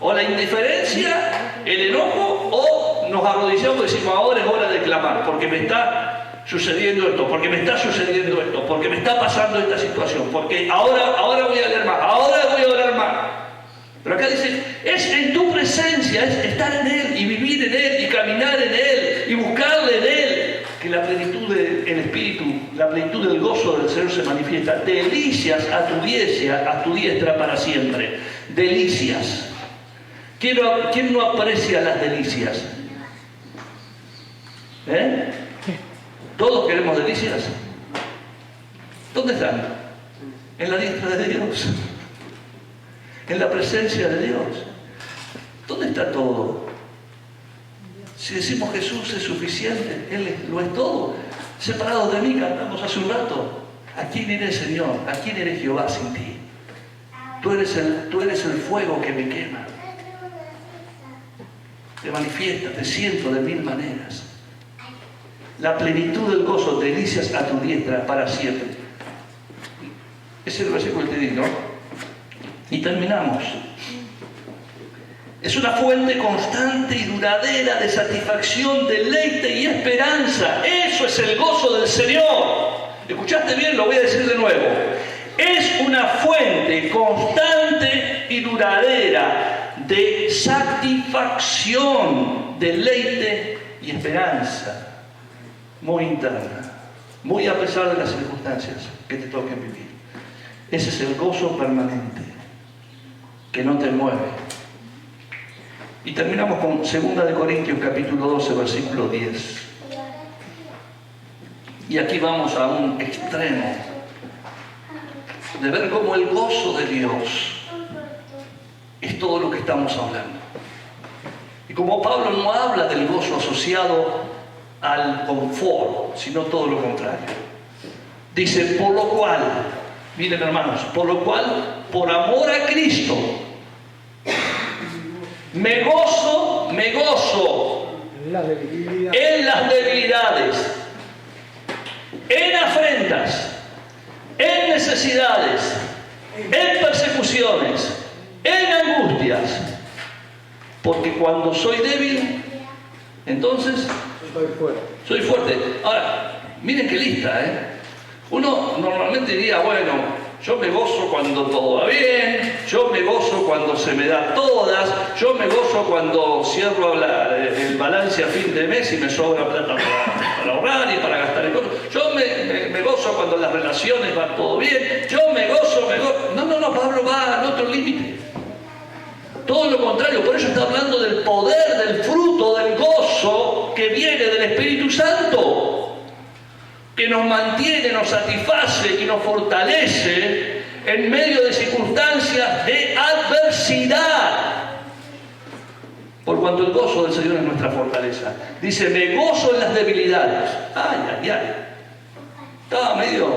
O la indiferencia, el enojo, o nos arrodillamos y decimos, ahora es hora de clamar, porque me está sucediendo esto, porque me está sucediendo esto, porque me está pasando esta situación, porque ahora voy a leer más, ahora voy a orar más. Pero acá dice, es en tu presencia, es estar en Él, y vivir en Él, y caminar en Él, y buscarle en Él, que la plenitud del Espíritu, la plenitud del gozo del Señor se manifiesta. Delicias a tu diestra para siempre. Delicias. ¿Quién no aprecia las delicias? ¿Todos queremos delicias? ¿Dónde están? En la diestra de Dios. En la presencia de Dios. ¿Dónde está todo? Si decimos Jesús es suficiente, Él lo es todo. Separados de mí, cantamos hace un rato. ¿A quién iré, Señor? ¿A quién iré, Jehová, sin ti? Tú eres el fuego que me quema. Te manifiesta, te siento de mil maneras. La plenitud del gozo, delicias a tu diestra para siempre. Ese es el versículo que te digo, ¿no? Y terminamos. Es una fuente constante y duradera de satisfacción, deleite y esperanza. Eso es el gozo del Señor. ¿Escuchaste bien? Lo voy a decir de nuevo. Es una fuente constante y duradera de satisfacción, deleite y esperanza. Muy interna. Muy a pesar de las circunstancias que te toquen vivir. Ese es el gozo permanente que no te mueve. Y terminamos con 2 Corintios capítulo 12, versículo 10. Y aquí vamos a un extremo de ver cómo el gozo de Dios es todo lo que estamos hablando. Y como Pablo no habla del gozo asociado al confort, sino todo lo contrario. Dice, por lo cual, miren hermanos, por lo cual, por amor a Cristo, me gozo en las debilidades, en afrentas, en necesidades, en persecuciones, en angustias, porque cuando soy débil, entonces soy fuerte. Ahora, miren qué lista, Uno normalmente diría, bueno, yo me gozo cuando todo va bien, yo me gozo cuando se me da todas, yo me gozo cuando cierro el balance a fin de mes y me sobra plata para ahorrar y para gastar en cosas. Yo me gozo cuando las relaciones van todo bien, yo me gozo. No, Pablo va al otro límite. Todo lo contrario, por eso está hablando del poder, del fruto, del gozo que viene del Espíritu Santo, que nos mantiene, nos satisface y nos fortalece en medio de circunstancias de adversidad. Por cuanto el gozo del Señor es nuestra fortaleza. Dice, me gozo en las debilidades. Ay. Estaba medio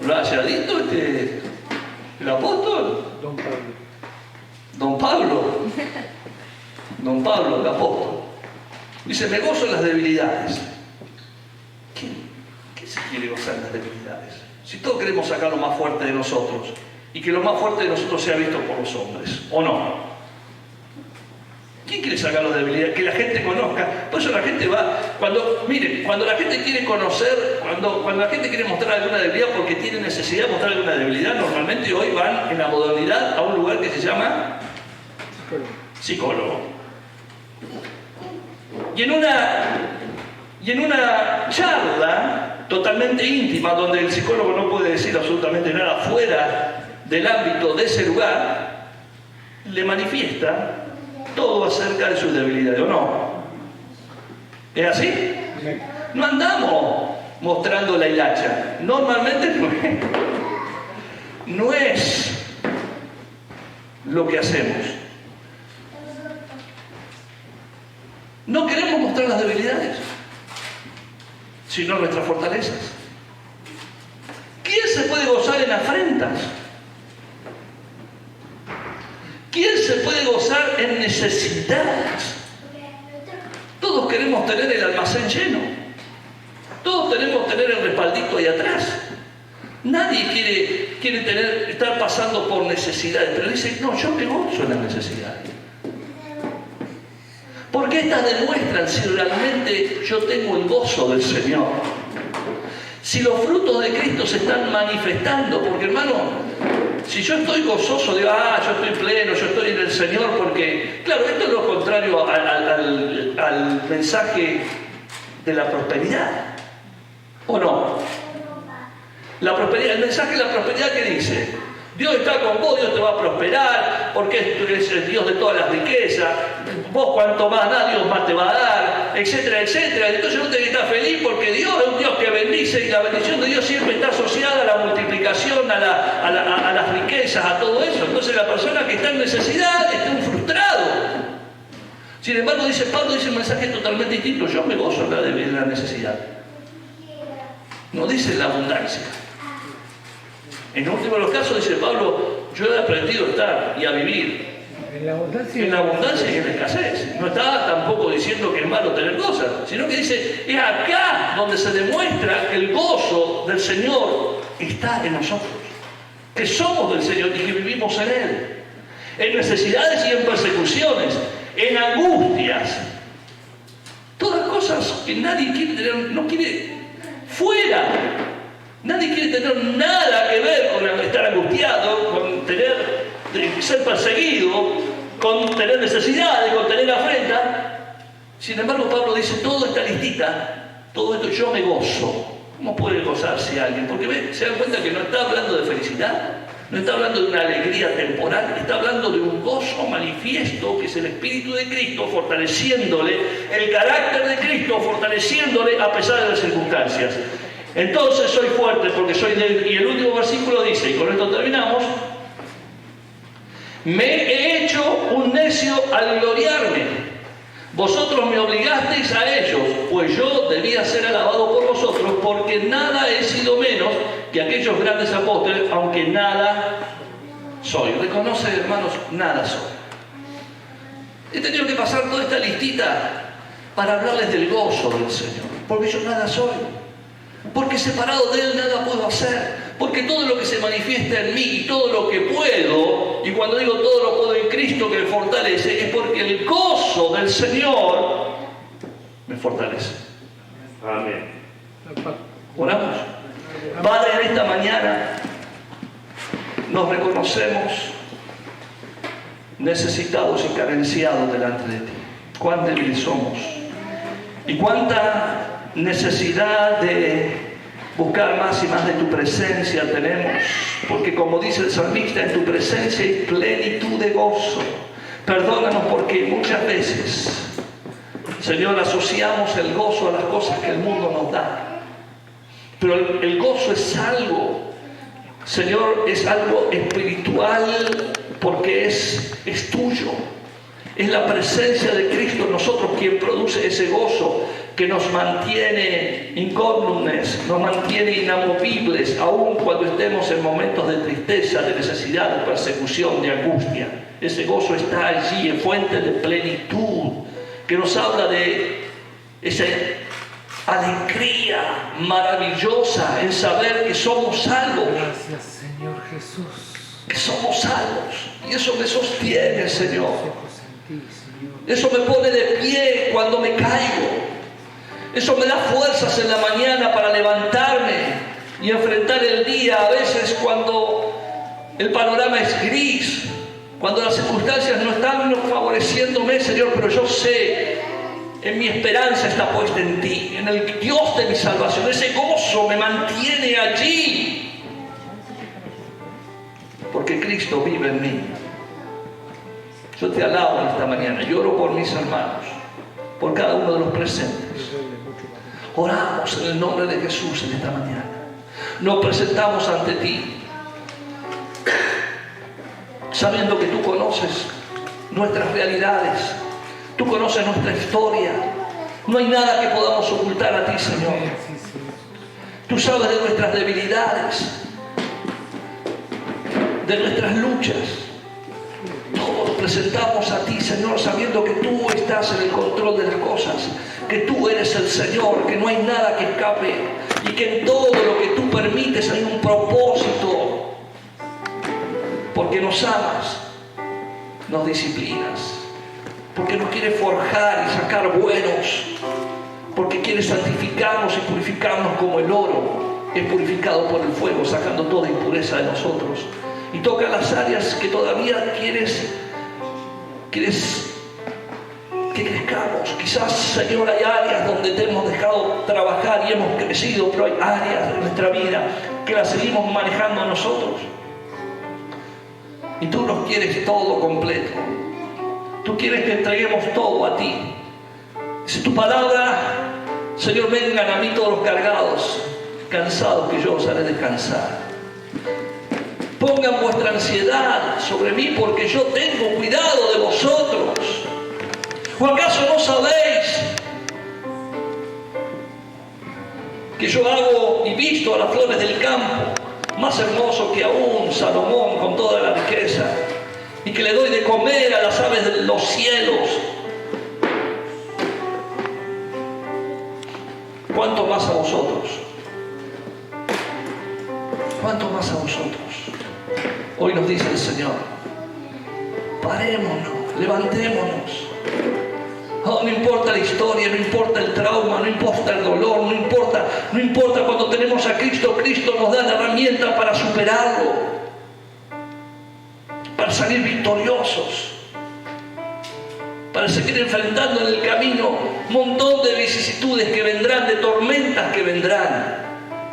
rayadito el apóstol. Don Pablo, el apóstol. Dice, me gozo en las debilidades. ¿Qué se quiere gozar en las debilidades? Si todos queremos sacar lo más fuerte de nosotros y que lo más fuerte de nosotros sea visto por los hombres, ¿o no? ¿Quién quiere sacar las debilidades? Que la gente conozca. Por eso la gente va, cuando la gente quiere conocer, cuando la gente quiere mostrar alguna debilidad porque tiene necesidad de mostrar alguna debilidad, normalmente hoy van en la modernidad a un lugar que se llama psicólogo. Y en una charla totalmente íntima, donde el psicólogo no puede decir absolutamente nada fuera del ámbito de ese lugar, le manifiesta todo acerca de sus debilidades, ¿o no? ¿Es así? No andamos mostrando la hilacha. Normalmente no es lo que hacemos. No queremos mostrar las debilidades, sino nuestras fortalezas. ¿Quién se puede gozar en afrentas? ¿Quién se puede gozar en necesidades? Todos queremos tener el almacén lleno. Todos queremos tener el respaldito ahí atrás. Nadie quiere estar pasando por necesidades, pero dice, no, yo me gozo en las necesidades. Porque estas demuestran si realmente yo tengo el gozo del Señor. Si los frutos de Cristo se están manifestando, porque hermano, si yo estoy gozoso, digo, yo estoy pleno, yo estoy en el Señor, porque, claro, esto es lo contrario al mensaje de la prosperidad, ¿o no? La prosperidad, el mensaje de la prosperidad que dice, Dios está con vos, Dios te va a prosperar, porque es el Dios de todas las riquezas, vos cuanto más das, Dios más te va a dar, etcétera, etcétera. Entonces uno tiene que estar feliz porque Dios es un Dios que bendice y la bendición de Dios siempre está asociada a la multiplicación, a las riquezas, a todo eso. Entonces la persona que está en necesidad está frustrado. Sin embargo, Pablo dice un mensaje totalmente distinto. Yo me gozo en la necesidad. No dice la abundancia. En el último de los casos dice Pablo, yo he aprendido a estar y a vivir en la abundancia y en la escasez. No está tampoco diciendo que es malo tener cosas, sino que dice, es acá donde se demuestra que el gozo del Señor está en nosotros, que somos del Señor y que vivimos en Él, en necesidades y en persecuciones, en angustias, todas cosas que nadie quiere tener, no quiere fuera. Nadie quiere tener nada que ver con estar angustiado, con ser perseguido, con tener necesidades, con tener afrenta. Sin embargo, Pablo dice, todo esta listita, todo esto yo me gozo. ¿Cómo puede gozarse alguien? Porque se dan cuenta que no está hablando de felicidad, no está hablando de una alegría temporal, está hablando de un gozo manifiesto que es el Espíritu de Cristo fortaleciéndole, el carácter de Cristo fortaleciéndole a pesar de las circunstancias. Entonces soy fuerte porque soy débil. Y el último versículo dice, y con esto terminamos, me he hecho un necio al gloriarme. Vosotros me obligasteis a ellos, pues yo debía ser alabado por vosotros, porque nada he sido menos que aquellos grandes apóstoles, aunque nada soy. Reconoce, hermanos, nada soy. He tenido que pasar toda esta listita para hablarles del gozo del Señor, porque yo nada soy. Porque separado de Él nada puedo hacer. Porque todo lo que se manifiesta en mí y todo lo que puedo, y cuando digo todo lo puedo en Cristo que me fortalece, es porque el gozo del Señor me fortalece. Amén. Oramos. Padre, en esta mañana nos reconocemos necesitados y carenciados delante de ti. Cuán débiles somos y cuánta necesidad de buscar más y más de tu presencia tenemos, porque como dice el salmista, en tu presencia hay plenitud de gozo. Perdónanos porque muchas veces, Señor, asociamos el gozo a las cosas que el mundo nos da, pero el gozo es algo, Señor, es algo espiritual, porque es tuyo. Es la presencia de Cristo en nosotros quien produce ese gozo que nos mantiene incólumes, nos mantiene inamovibles, aun cuando estemos en momentos de tristeza, de necesidad, de persecución, de angustia. Ese gozo está allí, en fuente de plenitud, que nos habla de esa alegría maravillosa en saber que somos salvos. Gracias, Señor Jesús. Que somos salvos. Y eso me sostiene, Señor. Eso me pone de pie cuando me caigo. Eso me da fuerzas en la mañana para levantarme y enfrentar el día. A veces cuando el panorama es gris, cuando las circunstancias no están favoreciéndome, Señor, pero yo sé, en mi esperanza está puesta en ti, en el Dios de mi salvación. Ese gozo me mantiene allí, porque Cristo vive en mí. Yo te alabo en esta mañana, lloro por mis hermanos, por cada uno de los presentes. Oramos en el nombre de Jesús en esta mañana. Nos presentamos ante ti, sabiendo que tú conoces nuestras realidades, tú conoces nuestra historia. No hay nada que podamos ocultar a ti, Señor. Tú sabes de nuestras debilidades, de nuestras luchas. Todo lo presentamos a ti, Señor, sabiendo que tú estás en el control de las cosas, que tú eres el Señor, que no hay nada que escape y que en todo lo que tú permites hay un propósito, porque nos amas, nos disciplinas, porque nos quieres forjar y sacar buenos, porque quieres santificarnos y purificarnos como el oro es purificado por el fuego, sacando toda impureza de nosotros. Y toca las áreas que todavía quieres que crezcamos. Quizás, Señor, hay áreas donde te hemos dejado trabajar y hemos crecido, pero hay áreas de nuestra vida que las seguimos manejando nosotros. Y tú nos quieres todo completo. Tú quieres que entreguemos todo a ti. Si tu palabra, Señor, vengan a mí todos los cargados, cansados, que yo os haré descansar. Pongan vuestra ansiedad sobre mí, porque yo tengo cuidado de vosotros. ¿O acaso no sabéis que yo hago y visto a las flores del campo, más hermoso que aún Salomón con toda la riqueza, y que le doy de comer a las aves de los cielos? ¿Cuánto más a vosotros? ¿Cuánto más a vosotros? Hoy nos dice el Señor, parémonos, levantémonos. Oh, no importa la historia, no importa el trauma, no importa el dolor, no importa cuando tenemos a Cristo. Cristo nos da la herramienta para superarlo, para salir victoriosos, para seguir enfrentando en el camino un montón de vicisitudes que vendrán, de tormentas que vendrán,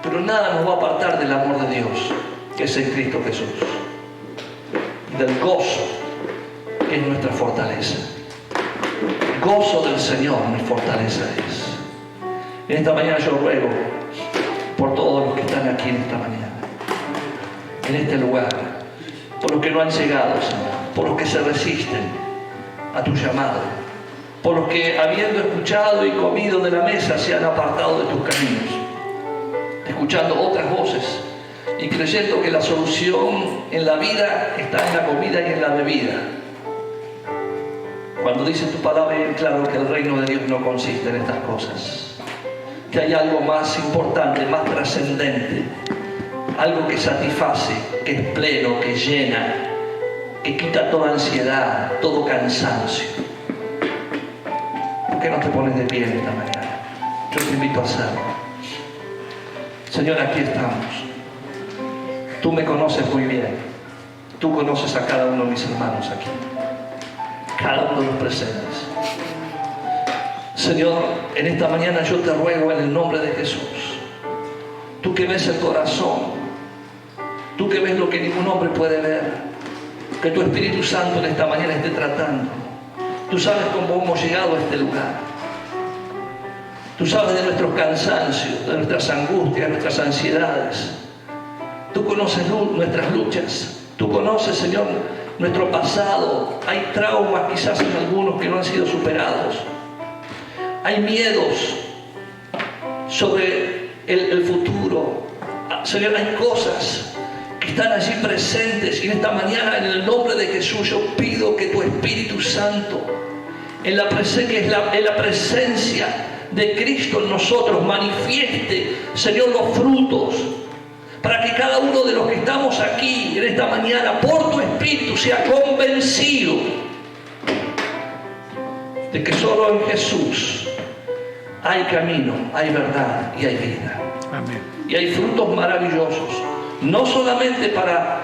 pero nada nos va a apartar del amor de Dios, que es en Cristo Jesús, del gozo, que es nuestra fortaleza. Gozo del Señor, mi fortaleza es. En esta mañana yo ruego por todos los que están aquí en esta mañana, en este lugar, por los que no han llegado, Señor, por los que se resisten a tu llamado, por los que, habiendo escuchado y comido de la mesa, se han apartado de tus caminos, escuchando otras voces y creyendo que la solución en la vida está en la comida y en la bebida. Cuando dice tu palabra, es claro que el reino de Dios no consiste en estas cosas, que hay algo más importante, más trascendente, algo que satisface, que es pleno, que llena, que quita toda ansiedad, todo cansancio. ¿Por qué no te pones de pie en esta mañana? Yo te invito a hacerlo. Señor, aquí estamos. Tú me conoces muy bien. Tú conoces a cada uno de mis hermanos aquí, cada uno de los presentes. Señor, en esta mañana yo te ruego en el nombre de Jesús, tú que ves el corazón, tú que ves lo que ningún hombre puede ver, que tu Espíritu Santo en esta mañana esté tratando. Tú sabes cómo hemos llegado a este lugar. Tú sabes de nuestros cansancios, de nuestras angustias, de nuestras ansiedades. Tú conoces nuestras luchas. Tú conoces, Señor, nuestro pasado. Hay traumas quizás en algunos que no han sido superados. Hay miedos sobre el futuro. Señor, hay cosas que están allí presentes. Y en esta mañana, en el nombre de Jesús, yo pido que tu Espíritu Santo, en la presencia de Cristo en nosotros, manifieste, Señor, los frutos, para que cada uno de los que estamos aquí en esta mañana, por tu Espíritu, sea convencido de que solo en Jesús hay camino, hay verdad y hay vida. Amén. Y hay frutos maravillosos, no solamente para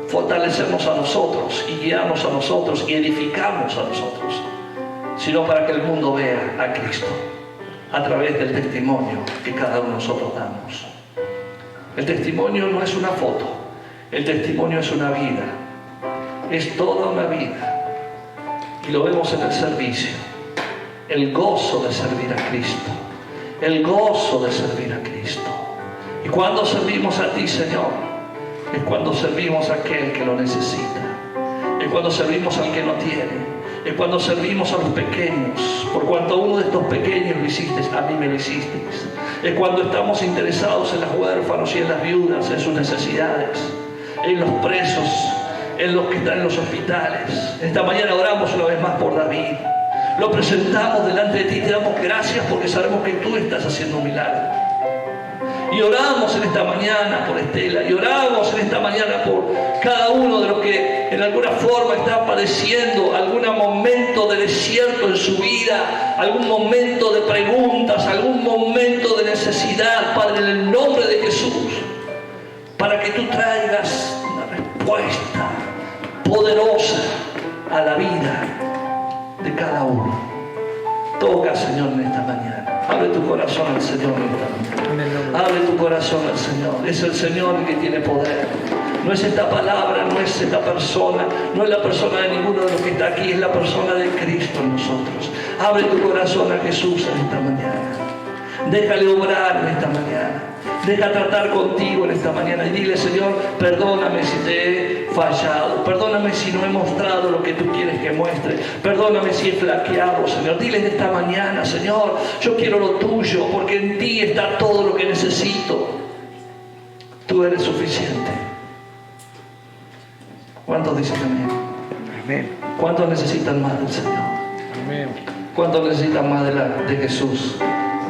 fortalecernos a nosotros y guiarnos a nosotros y edificarnos a nosotros, sino para que el mundo vea a Cristo a través del testimonio que cada uno de nosotros damos. El testimonio no es una foto, el testimonio es una vida, es toda una vida. Y lo vemos en el servicio, el gozo de servir a Cristo, el gozo de servir a Cristo. Y cuando servimos a ti, Señor, es cuando servimos a aquel que lo necesita, es cuando servimos al que no tiene, es cuando servimos a los pequeños, por cuanto uno de estos pequeños lo hiciste, a mí me lo hiciste. Es cuando estamos interesados en los huérfanos y en las viudas, en sus necesidades, en los presos, en los que están en los hospitales. Esta mañana oramos una vez más por David. Lo presentamos delante de ti y te damos gracias porque sabemos que tú estás haciendo un milagro. Y oramos en esta mañana por Estela, y oramos en esta mañana por cada uno de los que en alguna forma está padeciendo algún momento de desierto en su vida, algún momento de preguntas, algún momento de necesidad, Padre, en el nombre de Jesús, para que tú traigas una respuesta poderosa a la vida de cada uno. Toca, Señor, en esta mañana. Abre tu corazón al Señor en esta mañana. Abre tu corazón al Señor. Es el Señor el que tiene poder. No es esta palabra, no es esta persona, no es la persona de ninguno de los que está aquí, es la persona de Cristo en nosotros. Abre tu corazón a Jesús en esta mañana. Déjale obrar en esta mañana. Deja tratar contigo en esta mañana y dile, Señor, perdóname si te he fallado, perdóname si no he mostrado lo que tú quieres que muestre, perdóname si he flaqueado, Señor. Dile en esta mañana, Señor, yo quiero lo tuyo porque en ti está todo lo que necesito. Tú eres suficiente. ¿Cuántos dicen amén? Amén. ¿Cuántos necesitan más del Señor? Amén. ¿Cuántos necesitan más de Jesús?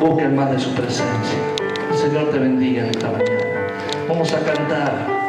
Busquen más de su presencia. El Señor te bendiga en esta mañana. Vamos a cantar.